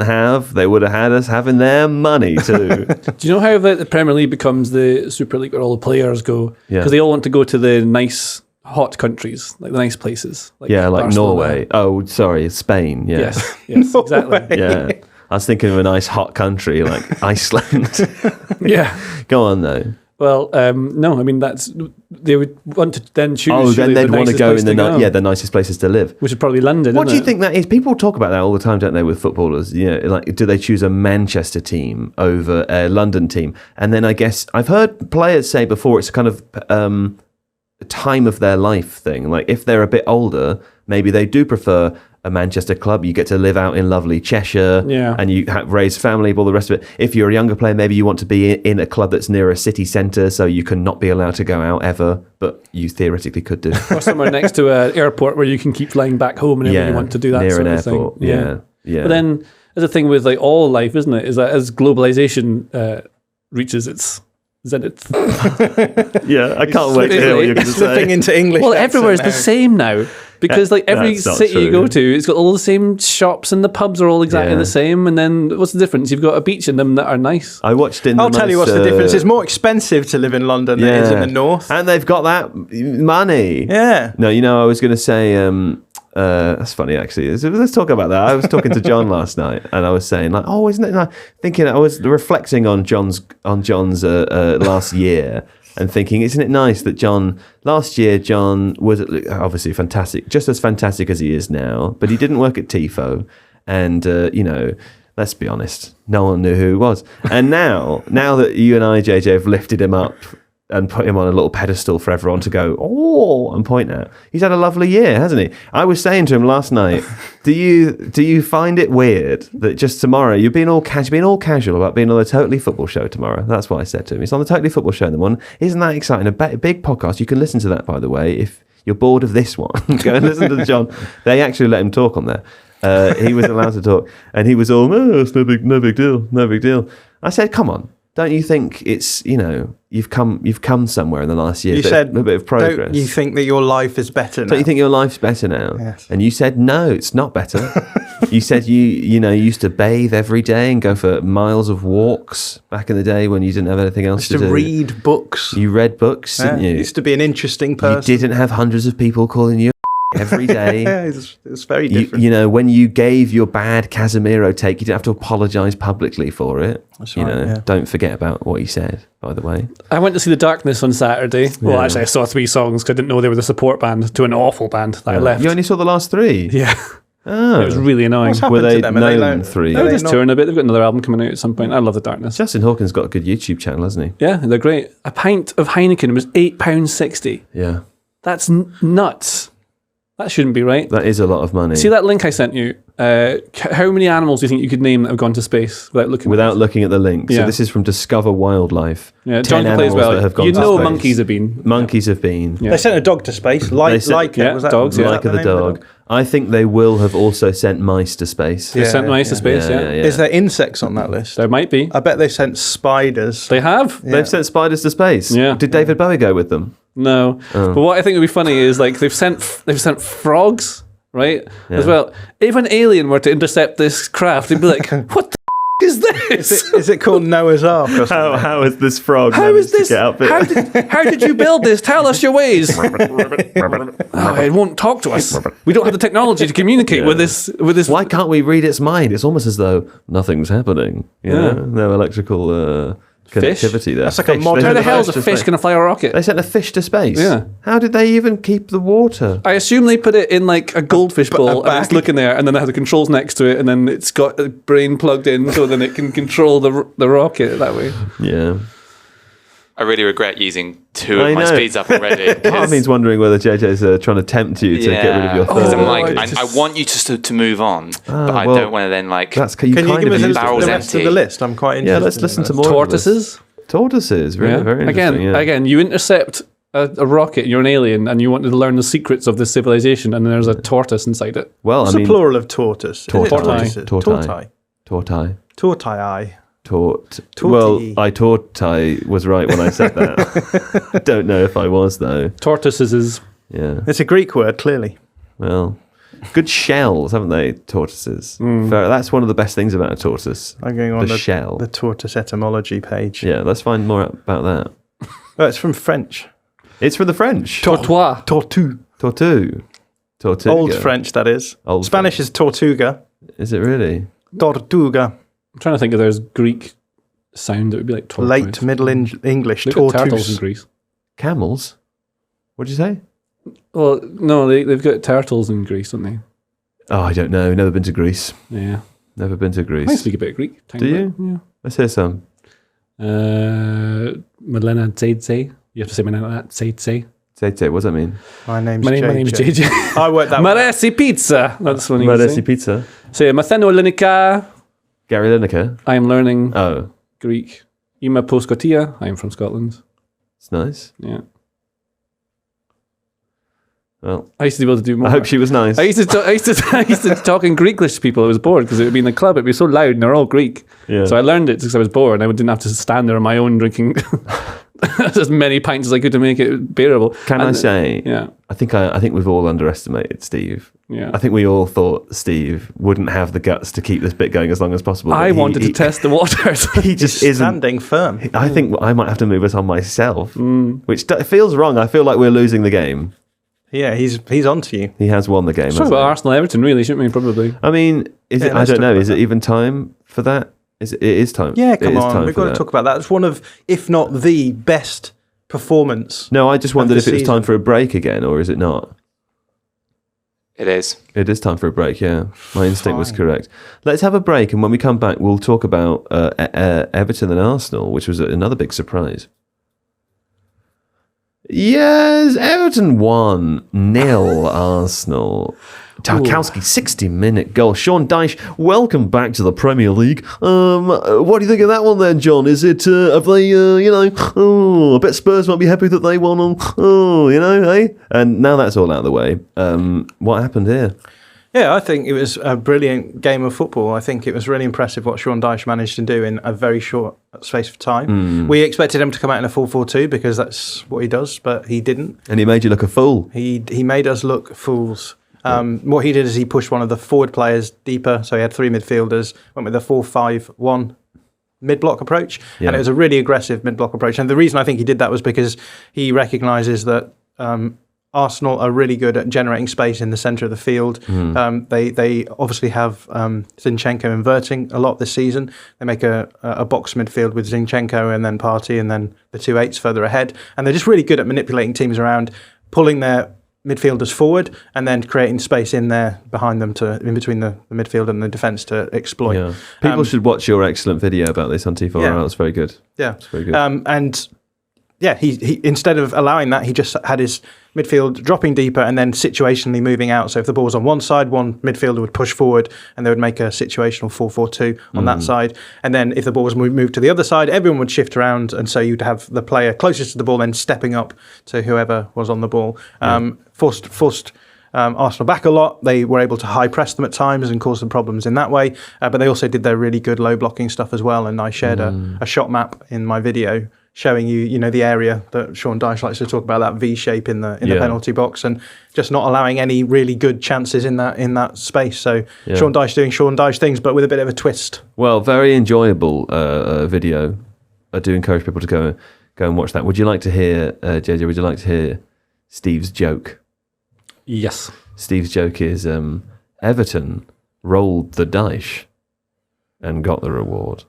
[SPEAKER 1] they would have had us having their money too.
[SPEAKER 2] Do you know how the Premier League becomes the Super League where all the players go? Because they all want to go to the nice, hot countries, like the nice places. Like Barcelona.
[SPEAKER 1] Norway. Oh, sorry, Spain. Yeah.
[SPEAKER 2] Yes, exactly.
[SPEAKER 1] Yeah. I was thinking of a nice hot country like Iceland.
[SPEAKER 2] Yeah.
[SPEAKER 1] Go on, though.
[SPEAKER 2] Well, no, I mean, they would want to then choose.
[SPEAKER 1] Oh, then they'd want to go in the nicest places to live.
[SPEAKER 2] Which is probably London,
[SPEAKER 1] What do you think that is? People talk about that all the time, don't they, with footballers? Like, do they choose a Manchester team over a London team? And then I guess I've heard players say before it's kind of a time of their life thing. Like, if they're a bit older, maybe they do prefer a Manchester club. You get to live out in lovely Cheshire, and you raise family, all the rest of it. If you're a younger player, maybe you want to be in a club that's near a city centre, so you can not be allowed to go out ever, but you theoretically could do.
[SPEAKER 2] Or somewhere next to an airport where you can keep flying back home and you want to do that
[SPEAKER 1] near
[SPEAKER 2] sort
[SPEAKER 1] an
[SPEAKER 2] of
[SPEAKER 1] airport.
[SPEAKER 2] thing.
[SPEAKER 1] Yeah.
[SPEAKER 2] But then there's a thing with like all life, isn't it? Is that as globalization reaches its zenith.
[SPEAKER 1] Yeah, I can't wait to hear what you're going to say.
[SPEAKER 3] Slipping into English.
[SPEAKER 2] Well, everywhere is the same now. Because like every
[SPEAKER 1] That's not
[SPEAKER 2] city you
[SPEAKER 1] true.
[SPEAKER 2] go to, it's got all the same shops and the pubs are all exactly the same. And then what's the difference? You've got a beach in them that are nice.
[SPEAKER 1] I watched in.
[SPEAKER 3] I'll tell you what's the difference. It's more expensive to live in London than it is in the north.
[SPEAKER 1] and they've got that money.
[SPEAKER 3] Yeah.
[SPEAKER 1] No, I was going to say. That's funny actually. Let's talk about that. I was talking to John last night, and I was saying like, oh, isn't it nice? Thinking I was reflecting on John's last year. And thinking, isn't it nice that last year John was obviously fantastic, just as fantastic as he is now, but he didn't work at TIFO. And, let's be honest, no one knew who he was. And now that you and I, JJ, have lifted him up and put him on a little pedestal for everyone to go, oh, and point at, he's had a lovely year, hasn't he? I was saying to him last night, do you find it weird that just tomorrow you're being all casual about being on the Totally Football Show tomorrow? That's what I said to him. It's on the Totally Football Show in the morning. Isn't that exciting? A big podcast. You can listen to that, by the way, if you're bored of this one. Go and listen to John. They actually let him talk on there. He was allowed to talk, and he was all, it's no big deal. I said, come on. Don't you think it's, you've come somewhere in the last year?
[SPEAKER 3] You said
[SPEAKER 1] a bit of progress.
[SPEAKER 3] Don't you think that your life is better now?
[SPEAKER 1] Don't you think your life's better now?
[SPEAKER 3] Yes.
[SPEAKER 1] And you said, no, it's not better. You said you used to bathe every day and go for miles of walks back in the day when you didn't have anything else to do.
[SPEAKER 3] read books.
[SPEAKER 1] You read books, didn't you?
[SPEAKER 3] Used to be an interesting person.
[SPEAKER 1] You didn't have hundreds of people calling you every day.
[SPEAKER 3] Yeah, it's very different.
[SPEAKER 1] When you gave your bad Casemiro take, you didn't have to apologise publicly for it.
[SPEAKER 3] That's right, yeah.
[SPEAKER 1] Don't forget about what he said, by the way.
[SPEAKER 2] I went to see The Darkness on Saturday. Well, actually, I saw 3 songs because I didn't know they were the support band to an awful band that I left.
[SPEAKER 1] You only saw the last 3?
[SPEAKER 2] Yeah.
[SPEAKER 1] Oh.
[SPEAKER 2] It was really annoying.
[SPEAKER 3] What's happened
[SPEAKER 1] Were they
[SPEAKER 3] to them?
[SPEAKER 1] known 3?
[SPEAKER 2] They're just touring a bit. They've got another album coming out at some point. I love The Darkness.
[SPEAKER 1] Justin Hawkins got a good YouTube channel, hasn't he?
[SPEAKER 2] Yeah, they're great. A pint of Heineken was £8.60.
[SPEAKER 1] Yeah.
[SPEAKER 2] That's nuts. That shouldn't be right.
[SPEAKER 1] That is a lot of money.
[SPEAKER 2] See that link I sent you? How many animals do you think you could name that have gone to space without looking
[SPEAKER 1] at the link?
[SPEAKER 2] Yeah.
[SPEAKER 1] So this is from Discover Wildlife.
[SPEAKER 2] Yeah,
[SPEAKER 1] 10
[SPEAKER 2] John can play as
[SPEAKER 1] animals
[SPEAKER 2] well.
[SPEAKER 1] that have gone
[SPEAKER 2] You
[SPEAKER 1] to
[SPEAKER 2] know
[SPEAKER 1] space.
[SPEAKER 2] monkeys have been.
[SPEAKER 1] Monkeys have been.
[SPEAKER 2] Yeah.
[SPEAKER 3] They sent a dog to space. Laika. Was that,
[SPEAKER 2] dogs,
[SPEAKER 3] was
[SPEAKER 2] yeah.
[SPEAKER 3] that
[SPEAKER 1] Laika the
[SPEAKER 3] name of
[SPEAKER 1] dog. I think they will have also sent mice to space.
[SPEAKER 2] They sent mice to space, yeah.
[SPEAKER 3] Is there insects on that list?
[SPEAKER 2] There might be.
[SPEAKER 3] I bet they sent spiders.
[SPEAKER 2] They have.
[SPEAKER 1] They've sent spiders to space.
[SPEAKER 2] Yeah.
[SPEAKER 1] Did David Bowie go with them?
[SPEAKER 2] No. But what I think would be funny is like they've sent frogs, right? As well. If an alien were to intercept this craft, they'd be like, what the is this?
[SPEAKER 3] Is it called Noah's Ark or something?
[SPEAKER 1] How is this frog
[SPEAKER 2] How is this?
[SPEAKER 1] to get up it?
[SPEAKER 2] How did you build this? Tell us your ways. It won't talk to us. We don't have the technology to communicate with this.
[SPEAKER 1] Why can't we read its mind? It's almost as though nothing's happening. No electrical connectivity there.
[SPEAKER 3] That's like a modern-
[SPEAKER 2] How the hell is a
[SPEAKER 1] to
[SPEAKER 2] fish
[SPEAKER 1] space.
[SPEAKER 2] going to fly a rocket?
[SPEAKER 1] They sent a fish to space.
[SPEAKER 2] Yeah.
[SPEAKER 1] How did they even keep the water?
[SPEAKER 2] I assume they put it in like a goldfish bowl and it's
[SPEAKER 3] bag.
[SPEAKER 2] looking there, and then they have the controls next to it, and then it's got a brain plugged in, so then it can control the rocket that way.
[SPEAKER 1] Yeah.
[SPEAKER 4] I really regret using 2
[SPEAKER 1] I
[SPEAKER 4] of my
[SPEAKER 1] know.
[SPEAKER 4] speeds up already.
[SPEAKER 1] Part of me's wondering whether JJ's trying to tempt you to get rid of your third.
[SPEAKER 4] Because I'm like,
[SPEAKER 2] it's
[SPEAKER 4] I want you to move on, but I
[SPEAKER 1] well,
[SPEAKER 4] don't want to then like.
[SPEAKER 1] That's
[SPEAKER 3] Can you give us
[SPEAKER 1] used
[SPEAKER 3] the
[SPEAKER 1] it.
[SPEAKER 4] barrels
[SPEAKER 3] rest of
[SPEAKER 4] empty.
[SPEAKER 3] the list? I'm quite interested.
[SPEAKER 1] Yeah, let's listen to more.
[SPEAKER 2] Tortoises.
[SPEAKER 1] Tortoises, very, very interesting.
[SPEAKER 2] Again, you intercept a rocket, you're an alien, and you want to learn the secrets of this civilization, and then there's a tortoise inside it.
[SPEAKER 1] Well,
[SPEAKER 3] What's
[SPEAKER 1] I mean,
[SPEAKER 3] the plural of tortoise?
[SPEAKER 1] Tortai.
[SPEAKER 3] Tortai.
[SPEAKER 1] Tortai.
[SPEAKER 3] Tortai.
[SPEAKER 1] Well, I thought I was right when I said that. Don't know if I was though.
[SPEAKER 2] Tortoises is
[SPEAKER 1] Yeah.
[SPEAKER 3] It's a Greek word, clearly.
[SPEAKER 1] Well, good shells, haven't they? Tortoises. That's one of the best things about a tortoise.
[SPEAKER 3] I'm going on
[SPEAKER 1] the shell.
[SPEAKER 3] the tortoise etymology page.
[SPEAKER 1] Yeah, let's find more about that.
[SPEAKER 3] Oh, it's from French.
[SPEAKER 1] It's from the French.
[SPEAKER 2] tortois.
[SPEAKER 3] Tortue.
[SPEAKER 1] Tortue. Tortuga.
[SPEAKER 3] Old French, that is.
[SPEAKER 1] Old
[SPEAKER 3] Spanish is tortuga.
[SPEAKER 1] Is it really?
[SPEAKER 3] Tortuga.
[SPEAKER 2] I'm trying to think if there's Greek sound that would be like tortoise.
[SPEAKER 3] Late Middle English.
[SPEAKER 2] They've got turtles in
[SPEAKER 3] Tortoise.
[SPEAKER 2] Greece.
[SPEAKER 1] Camels? What'd you say?
[SPEAKER 2] Well, no, they've got turtles in Greece, don't they?
[SPEAKER 1] Oh, I don't know. Never been to Greece.
[SPEAKER 2] Yeah.
[SPEAKER 1] Never been to
[SPEAKER 2] I
[SPEAKER 1] Greece.
[SPEAKER 2] speak a bit of Greek.
[SPEAKER 1] Do you? Let's hear some.
[SPEAKER 2] Yeah. Milena Tzeidze. You have to say my name like that. Tzeidze.
[SPEAKER 1] Tete, what does that mean?
[SPEAKER 3] My name's
[SPEAKER 2] My name is JJ.
[SPEAKER 3] I worked that one.
[SPEAKER 2] Maresi pizza. That's what you
[SPEAKER 1] Maresi
[SPEAKER 2] say.
[SPEAKER 1] pizza.
[SPEAKER 2] Say Matheno Linica.
[SPEAKER 1] Gary Lineker.
[SPEAKER 2] I am learning
[SPEAKER 1] Oh,
[SPEAKER 2] Greek. Ima Poskotia. I am from Scotland.
[SPEAKER 1] it's nice.
[SPEAKER 2] Yeah.
[SPEAKER 1] Well,
[SPEAKER 2] I used to be able to do more.
[SPEAKER 1] I hope she was nice.
[SPEAKER 2] I used to talk in Greeklish to people. I was bored because it would be in the club. It'd be so loud and they're all Greek.
[SPEAKER 1] Yeah.
[SPEAKER 2] So I learned it because I was bored and I didn't have to stand there on my own drinking as many pints as I could to make it bearable.
[SPEAKER 1] Can I say?
[SPEAKER 2] Yeah.
[SPEAKER 1] I think we've all underestimated Steve.
[SPEAKER 2] Yeah.
[SPEAKER 1] I think we all thought Steve wouldn't have the guts to keep this bit going as long as possible.
[SPEAKER 2] I wanted to test the waters.
[SPEAKER 1] He just isn't
[SPEAKER 3] standing firm.
[SPEAKER 1] I think I might have to move us on myself, which feels wrong. I feel like we're losing the game.
[SPEAKER 3] Yeah, he's on to you.
[SPEAKER 1] He has won the game.
[SPEAKER 2] Sorry about Arsenal Everton, really, shouldn't we? Probably.
[SPEAKER 1] I mean, is it? I don't know. Is it even time for that? It is time.
[SPEAKER 3] Yeah, come on. We've got to talk about that. It's one of, if not the best performance.
[SPEAKER 1] No, I just wondered if it was
[SPEAKER 3] season.
[SPEAKER 1] time for a break again, or is it not?
[SPEAKER 4] It is.
[SPEAKER 1] It is time for a break, yeah. My instinct was correct. Let's have a break, and when we come back, we'll talk about Everton and Arsenal, which was another big surprise. Yes, Everton 1-0 Arsenal. Tarkowski, 60-minute goal. Sean Dyche, welcome back to the Premier League. What do you think of that one then, John? Is it, have they, I bet Spurs might be happy that they won on, eh? And now that's all out of the way. What happened here?
[SPEAKER 3] Yeah, I think it was a brilliant game of football. I think it was really impressive what Sean Dyche managed to do in a very short space of time. We expected him to come out in a 4-4-2 because that's what he does, but he didn't.
[SPEAKER 1] And he made you look a fool.
[SPEAKER 3] He made us look fools. What he did is he pushed one of the forward players deeper, so he had three midfielders, went with a 4-5-1 mid-block approach, and it was a really aggressive mid-block approach. And the reason I think he did that was because he recognises that Arsenal are really good at generating space in the centre of the field. They obviously have Zinchenko inverting a lot this season. They make a box midfield with Zinchenko and then Partey and then the 2 8s further ahead. And they're just really good at manipulating teams around, pulling their midfielders forward and then creating space in there behind them in between the midfield and the defence to exploit.
[SPEAKER 1] Yeah. People should watch your excellent video about this on T4.
[SPEAKER 3] Yeah.
[SPEAKER 1] It's very good.
[SPEAKER 3] Yeah.
[SPEAKER 1] It's very good.
[SPEAKER 3] And yeah, he instead of allowing that, he just had his midfield dropping deeper and then situationally moving out. So if the ball was on one side, one midfielder would push forward and they would make a situational 4-4-2 on that side. And then if the ball was moved to the other side, everyone would shift around. And so you'd have the player closest to the ball then stepping up to whoever was on the ball. Forced Arsenal back a lot. They were able to high press them at times and cause them problems in that way. But they also did their really good low blocking stuff as well. And I shared a shot map in my video showing you the area that Sean Dyche likes to talk about, that V shape in the penalty box, and just not allowing any really good chances in that space. So Sean Dyche doing Sean Dyche things, but with a bit of a twist.
[SPEAKER 1] Well, very enjoyable video. I do encourage people to go and watch that. Would you like to hear, JJ? Would you like to hear Steve's joke?
[SPEAKER 2] Yes.
[SPEAKER 1] Steve's joke is Everton rolled the Dyche and got the reward.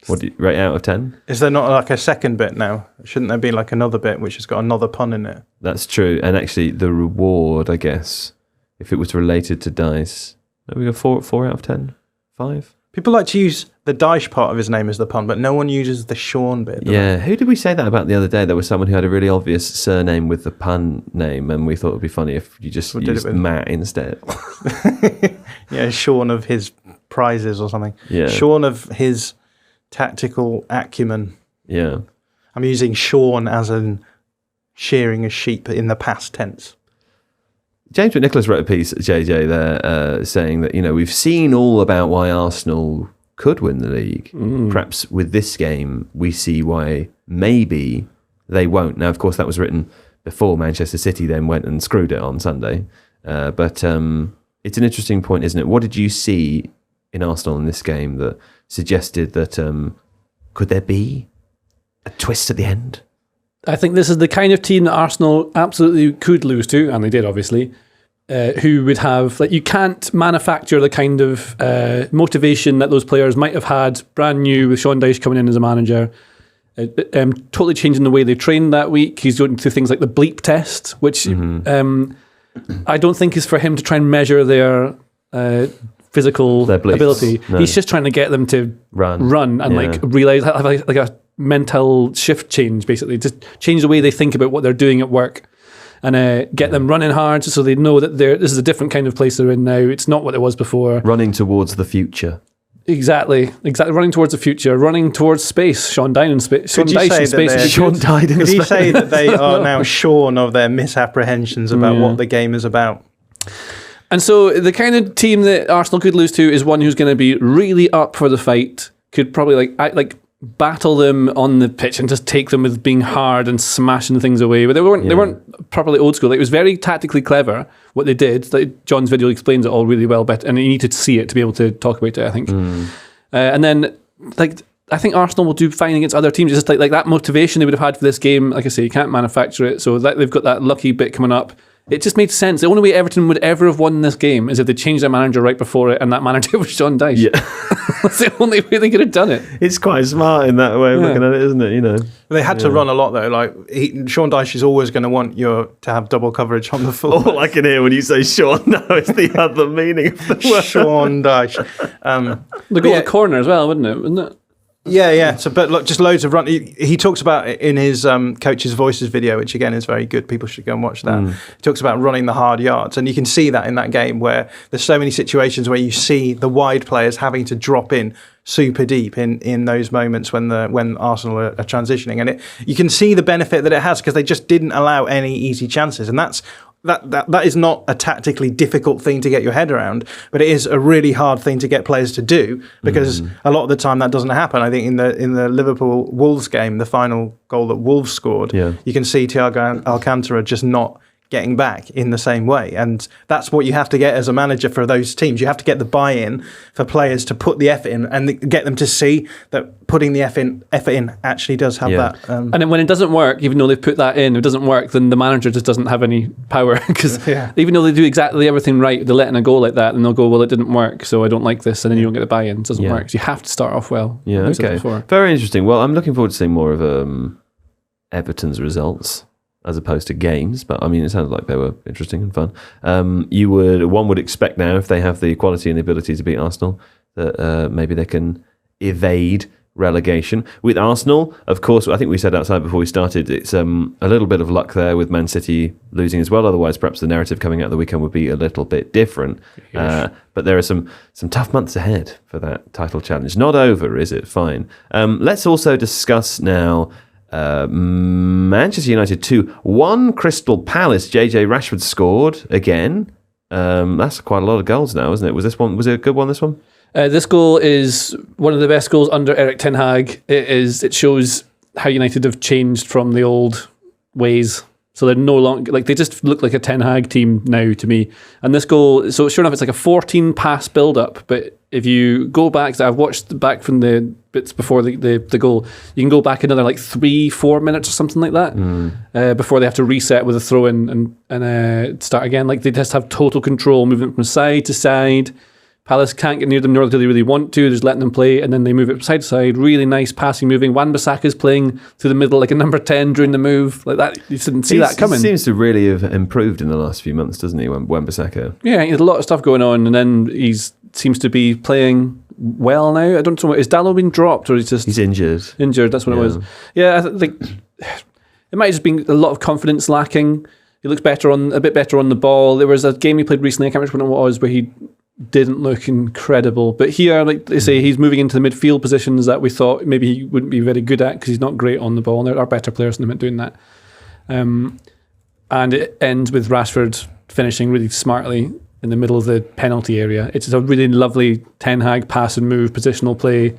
[SPEAKER 1] What do you rate out of 10?
[SPEAKER 3] Is there not like a second bit now? Shouldn't there be like another bit which has got another pun in it?
[SPEAKER 1] That's true. And actually, the reward, I guess, if it was related to dice, we go 4 out of 10? 5?
[SPEAKER 3] People like to use the Dyche part of his name as the pun, but no one uses the Sean bit.
[SPEAKER 1] Yeah. Who did we say that about the other day? There was someone who had a really obvious surname with the pun name, and we thought it would be funny if you just used Matt instead.
[SPEAKER 3] Yeah, Sean of his prizes or something.
[SPEAKER 1] Yeah.
[SPEAKER 3] Sean of his tactical acumen.
[SPEAKER 1] Yeah.
[SPEAKER 3] I'm using Sean as in shearing a sheep in the past tense.
[SPEAKER 1] James McNicholas wrote a piece, JJ, there saying that, we've seen all about why Arsenal could win the league. Perhaps with this game, we see why maybe they won't. Now, of course, that was written before Manchester City then went and screwed it on Sunday. But it's an interesting point, isn't it? What did you see in Arsenal in this game that suggested that could there be a twist at the end?
[SPEAKER 2] I think this is the kind of team that Arsenal absolutely could lose to, and they did, obviously, who would have, you can't manufacture the kind of motivation that those players might have had brand new with Sean Dyche coming in as a manager, totally changing the way they trained that week. He's going through things like the bleep test, which I don't think is for him to try and measure their physical ability. No. He's just trying to get them to run and realize, have like a mental shift change, basically, just change the way they think about what they're doing at work, and get them running hard so they know that this is a different kind of place they're in now. It's not what it was before.
[SPEAKER 1] Running towards the future.
[SPEAKER 2] Exactly. Running towards the future, running towards space. Sean died in space. Sean died in space.
[SPEAKER 1] Sean died in space.
[SPEAKER 3] Could you say that they are now shorn of their misapprehensions about what the game is about?
[SPEAKER 2] And so the kind of team that Arsenal could lose to is one who's going to be really up for the fight. Could probably battle them on the pitch and just take them with being hard and smashing things away. But they weren't properly old school. Like, it was very tactically clever what they did. Like, John's video explains it all really well, and you need to see it to be able to talk about it, I think. And then, like, I think Arsenal will do fine against other teams. It's just like that motivation they would have had for this game. Like I say, you can't manufacture it. So they've got that lucky bit coming up. It just made sense. The only way Everton would ever have won this game is if they changed their manager right before it, and that manager was Sean Dyche. Yeah. That's the only way they could have done it.
[SPEAKER 1] It's quite smart in that way of looking at it, isn't it? You know,
[SPEAKER 3] they had to run a lot though. Like Sean Dyche is always going to want to have double coverage on the full.
[SPEAKER 1] All I can hear when you say Sean now is the other meaning of the word.
[SPEAKER 3] Sean Dyche.
[SPEAKER 2] The goal corner as well, wouldn't it?
[SPEAKER 3] Yeah. So, but look, just loads of run. He talks about it in his Coach's Voices video, which again is very good. People should go and watch that. He talks about running the hard yards, and you can see that in that game where there's so many situations where you see the wide players having to drop in super deep in those moments when Arsenal are transitioning, and you can see the benefit that it has because they just didn't allow any easy chances, and that is not a tactically difficult thing to get your head around, but it is a really hard thing to get players to do because a lot of the time that doesn't happen. I think in the Liverpool Wolves game, the final goal that Wolves scored, you can see Thiago Alcantara just not getting back in the same way, and that's what you have to get as a manager for those teams. You have to get the buy-in for players to put the effort in and get them to see that putting the effort in actually does have that.
[SPEAKER 2] And then when it doesn't work, even though they've put that in, it doesn't work, then the manager just doesn't have any power because even though they do exactly everything right, they're letting a go like that, and they'll go, well, it didn't work, so I don't like this, and then you don't get the buy-in. It doesn't work. So you have to start off well.
[SPEAKER 1] Yeah, okay. Very interesting. Well, I'm looking forward to seeing more of Everton's results as opposed to games, but I mean, it sounded like they were interesting and fun. One would expect now, if they have the quality and the ability to beat Arsenal, that maybe they can evade relegation. With Arsenal, of course, I think we said outside before we started, it's a little bit of luck there with Man City losing as well. Otherwise, perhaps the narrative coming out of the weekend would be a little bit different. But there are some tough months ahead for that title challenge. Not over, is it? Fine. Let's also discuss now Manchester United 2-1 Crystal Palace. JJ Rashford scored again. That's quite a lot of goals now, isn't it? Was it a good one, this one?
[SPEAKER 2] This goal is one of the best goals under Erik ten Hag. It shows how United have changed from the old ways. So they're no longer, like, they just look like a Ten Hag team now to me. And this goal, so sure enough, it's like a 14 pass build up. But if you go back, so I've watched back from the bits before the goal, you can go back another like 3-4 minutes or something like that before they have to reset with a throw in and start again. Like, they just have total control, moving from side to side. Palace can't get near them, nor do they really want to. They're just letting them play, and then they move it side to side. Really nice passing, moving. Wan-Bissaka's playing through the middle like a number 10 during the move. Like that, you didn't see that coming.
[SPEAKER 1] He seems to really have improved in the last few months, doesn't he, Wan-Bissaka?
[SPEAKER 2] Yeah, he has a lot of stuff going on, and then he seems to be playing well now. I don't know, is Dalot been dropped, or he's
[SPEAKER 1] injured?
[SPEAKER 2] Injured, that's what it was. Yeah, I think it might have just been a lot of confidence lacking. He looks a bit better on the ball. There was a game he played recently, I can't remember what it was, where he didn't look incredible. But here, like they say, he's moving into the midfield positions that we thought maybe he wouldn't be very good at because he's not great on the ball. And there are better players than him at doing that. And it ends with Rashford finishing really smartly in the middle of the penalty area. It's a really lovely Ten Hag pass and move, positional play,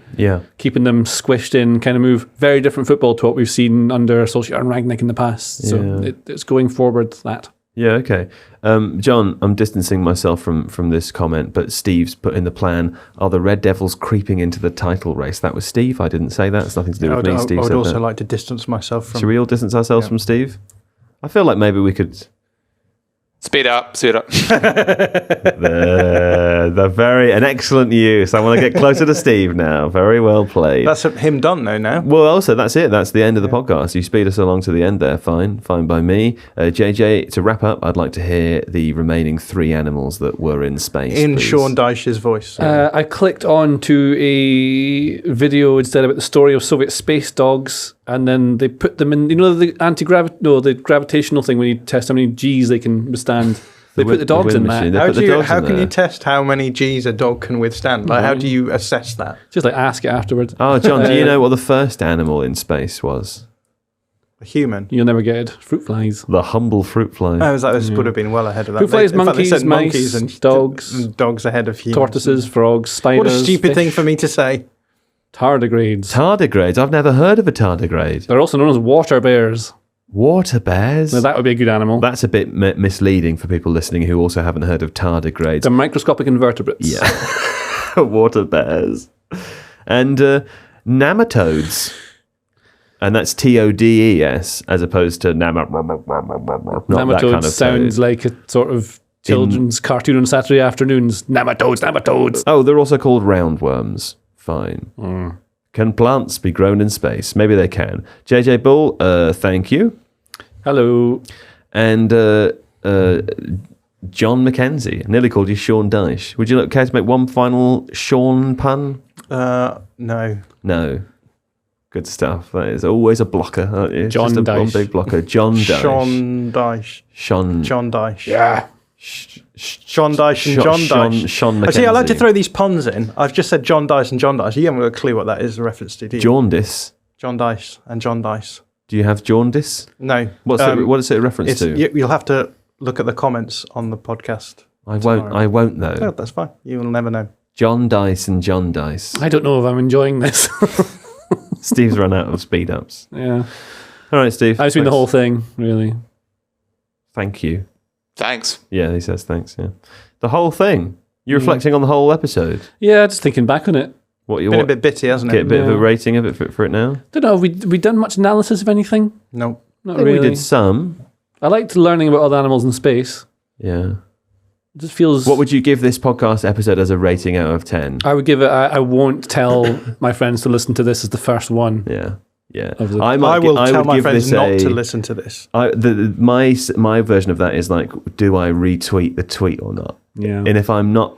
[SPEAKER 2] keeping them squished in kind of move. Very different football to what we've seen under Solskjaer and Rangnick in the past. So it's going forward that.
[SPEAKER 1] Yeah, okay. John, I'm distancing myself from this comment, but Steve's put in the plan, are the Red Devils creeping into the title race? That was Steve. I didn't say that. It's nothing to do with me. Steve said that. I would also
[SPEAKER 3] like to distance myself from...
[SPEAKER 1] Should we all distance ourselves from Steve? I feel like maybe we could...
[SPEAKER 4] Speed up.
[SPEAKER 1] An excellent use. I want to get closer to Steve now. Very well played.
[SPEAKER 3] That's him done though now.
[SPEAKER 1] Well, also that's it. That's the end of the podcast. You speed us along to the end there. Fine by me. JJ, to wrap up, I'd like to hear the remaining 3 animals that were in space.
[SPEAKER 3] In
[SPEAKER 1] please.
[SPEAKER 3] Sean Dyche's voice.
[SPEAKER 2] I clicked on to a video instead about the story of Soviet space dogs, and then they put them in, the gravitational thing when you test how many G's they can withstand. They put the dogs in that.
[SPEAKER 3] How can you test how many G's a dog can withstand? Like, how do you assess that?
[SPEAKER 2] Just like ask it afterwards.
[SPEAKER 1] Oh, John, do you know what the first animal in space was?
[SPEAKER 3] A human.
[SPEAKER 2] You'll never get it. Fruit flies.
[SPEAKER 1] The humble fruit fly.
[SPEAKER 3] This would have been well ahead of that.
[SPEAKER 2] Fruit flies, monkeys,
[SPEAKER 3] said
[SPEAKER 2] mice,
[SPEAKER 3] and
[SPEAKER 2] dogs.
[SPEAKER 3] Dogs ahead of humans.
[SPEAKER 2] Tortoises, frogs, spiders.
[SPEAKER 3] What a stupid
[SPEAKER 2] fish.
[SPEAKER 3] thing for me to say.
[SPEAKER 2] Tardigrades.
[SPEAKER 1] Tardigrades. I've never heard of a tardigrade.
[SPEAKER 2] They're also known as water bears.
[SPEAKER 1] Water bears?
[SPEAKER 2] Now, that would be a good animal.
[SPEAKER 1] That's a bit misleading for people listening who also haven't heard of tardigrades.
[SPEAKER 2] They're microscopic invertebrates.
[SPEAKER 1] Yeah. Water bears. And nematodes. And that's TODES as opposed to
[SPEAKER 2] Nematodes sounds like a sort of children's cartoon on Saturday afternoons. Nematodes.
[SPEAKER 1] Oh, they're also called roundworms. Fine. Can plants be grown in space? Maybe they can. JJ Bull, thank you.
[SPEAKER 2] Hello.
[SPEAKER 1] And John Mackenzie. I nearly called you Sean Dyche. Would you care to make one final Sean pun?
[SPEAKER 3] No.
[SPEAKER 1] No. Good stuff. That is always a blocker. It's
[SPEAKER 2] John
[SPEAKER 1] just
[SPEAKER 2] Dyche.
[SPEAKER 1] one big blocker. John Dyche.
[SPEAKER 3] Sean Dyche.
[SPEAKER 1] Sean.
[SPEAKER 3] John Dyche.
[SPEAKER 2] Yeah.
[SPEAKER 3] Sean Dyche and John Dyche.
[SPEAKER 1] Sean
[SPEAKER 3] I
[SPEAKER 1] Mackenzie.
[SPEAKER 3] see, I like to throw these puns in. I've just said John Dyche and John Dyche. You haven't got a clue what that is a reference to, do you?
[SPEAKER 1] Jaundice.
[SPEAKER 3] John Dyche and John Dyche.
[SPEAKER 1] Do you have jaundice?
[SPEAKER 3] No.
[SPEAKER 1] What is it a reference to?
[SPEAKER 3] You'll have to look at the comments on the podcast.
[SPEAKER 1] I won't though.
[SPEAKER 3] No, that's fine. You will never know.
[SPEAKER 1] John Dyche and John Dyche.
[SPEAKER 2] I don't know if I'm enjoying this.
[SPEAKER 1] Steve's run out of speed ups.
[SPEAKER 2] Yeah.
[SPEAKER 1] All right, Steve.
[SPEAKER 2] I've seen the
[SPEAKER 1] thanks.
[SPEAKER 2] whole thing, really.
[SPEAKER 1] Thank you.
[SPEAKER 4] Thanks.
[SPEAKER 1] Yeah, he says thanks. Yeah, the whole thing. You're reflecting on the whole episode.
[SPEAKER 2] Yeah, just thinking back on it.
[SPEAKER 1] What you
[SPEAKER 3] Been a
[SPEAKER 1] want?
[SPEAKER 3] bit bitty, hasn't
[SPEAKER 1] Get a
[SPEAKER 3] it?
[SPEAKER 1] bit of a
[SPEAKER 2] Yeah.
[SPEAKER 1] rating of it for it now.
[SPEAKER 2] Don't know, have we done much analysis of anything?
[SPEAKER 3] No.
[SPEAKER 2] Not
[SPEAKER 1] I think
[SPEAKER 2] really.
[SPEAKER 1] we did some.
[SPEAKER 2] I liked learning about other animals in space.
[SPEAKER 1] Yeah.
[SPEAKER 2] It just feels...
[SPEAKER 1] What would you give this podcast episode as a rating out of 10?
[SPEAKER 2] I would give it... I won't tell my friends to listen to this as the first one.
[SPEAKER 1] Yeah. Yeah.
[SPEAKER 2] Of the-
[SPEAKER 3] I will tell
[SPEAKER 1] would
[SPEAKER 3] my
[SPEAKER 1] give
[SPEAKER 3] friends
[SPEAKER 1] this
[SPEAKER 3] not
[SPEAKER 1] a-
[SPEAKER 3] to listen to this.
[SPEAKER 1] My version of that is like, do I retweet the tweet or not?
[SPEAKER 2] Yeah.
[SPEAKER 1] And if I'm not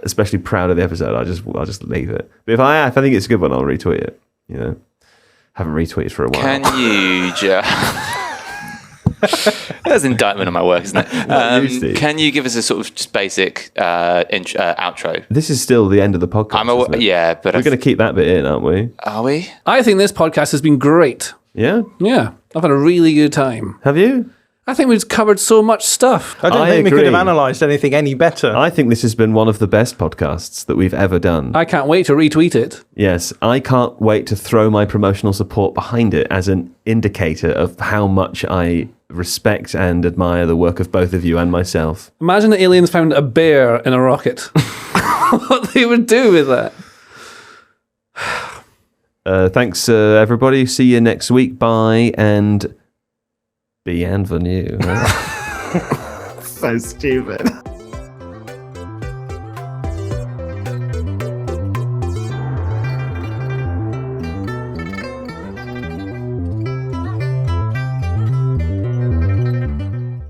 [SPEAKER 1] especially proud of the episode, I'll just leave it. But if I think it's a good one, I'll retweet it. You know, haven't retweeted for a while.
[SPEAKER 4] Can you That's an indictment on my work, isn't it?
[SPEAKER 1] Steve.
[SPEAKER 4] Can you give us a sort of just basic outro?
[SPEAKER 1] This is still the end of the podcast. Isn't it?
[SPEAKER 4] Yeah, but
[SPEAKER 1] We're going to keep that bit in, aren't we?
[SPEAKER 4] are we?
[SPEAKER 2] I think this podcast has been great.
[SPEAKER 1] Yeah.
[SPEAKER 2] Yeah. I've had a really good time.
[SPEAKER 1] Have you?
[SPEAKER 2] I think we've covered so much stuff.
[SPEAKER 3] I don't
[SPEAKER 1] I
[SPEAKER 3] think we could have
[SPEAKER 1] agree.
[SPEAKER 3] analysed anything any better.
[SPEAKER 1] I think this has been one of the best podcasts that we've ever done.
[SPEAKER 2] I can't wait to retweet it.
[SPEAKER 1] Yes, I can't wait to throw my promotional support behind it as an indicator of how much I respect and admire the work of both of you and myself.
[SPEAKER 2] Imagine the aliens found a bear in a rocket. What they would do with that.
[SPEAKER 1] Thanks, everybody. See you next week. Bye, and bienvenue. So stupid.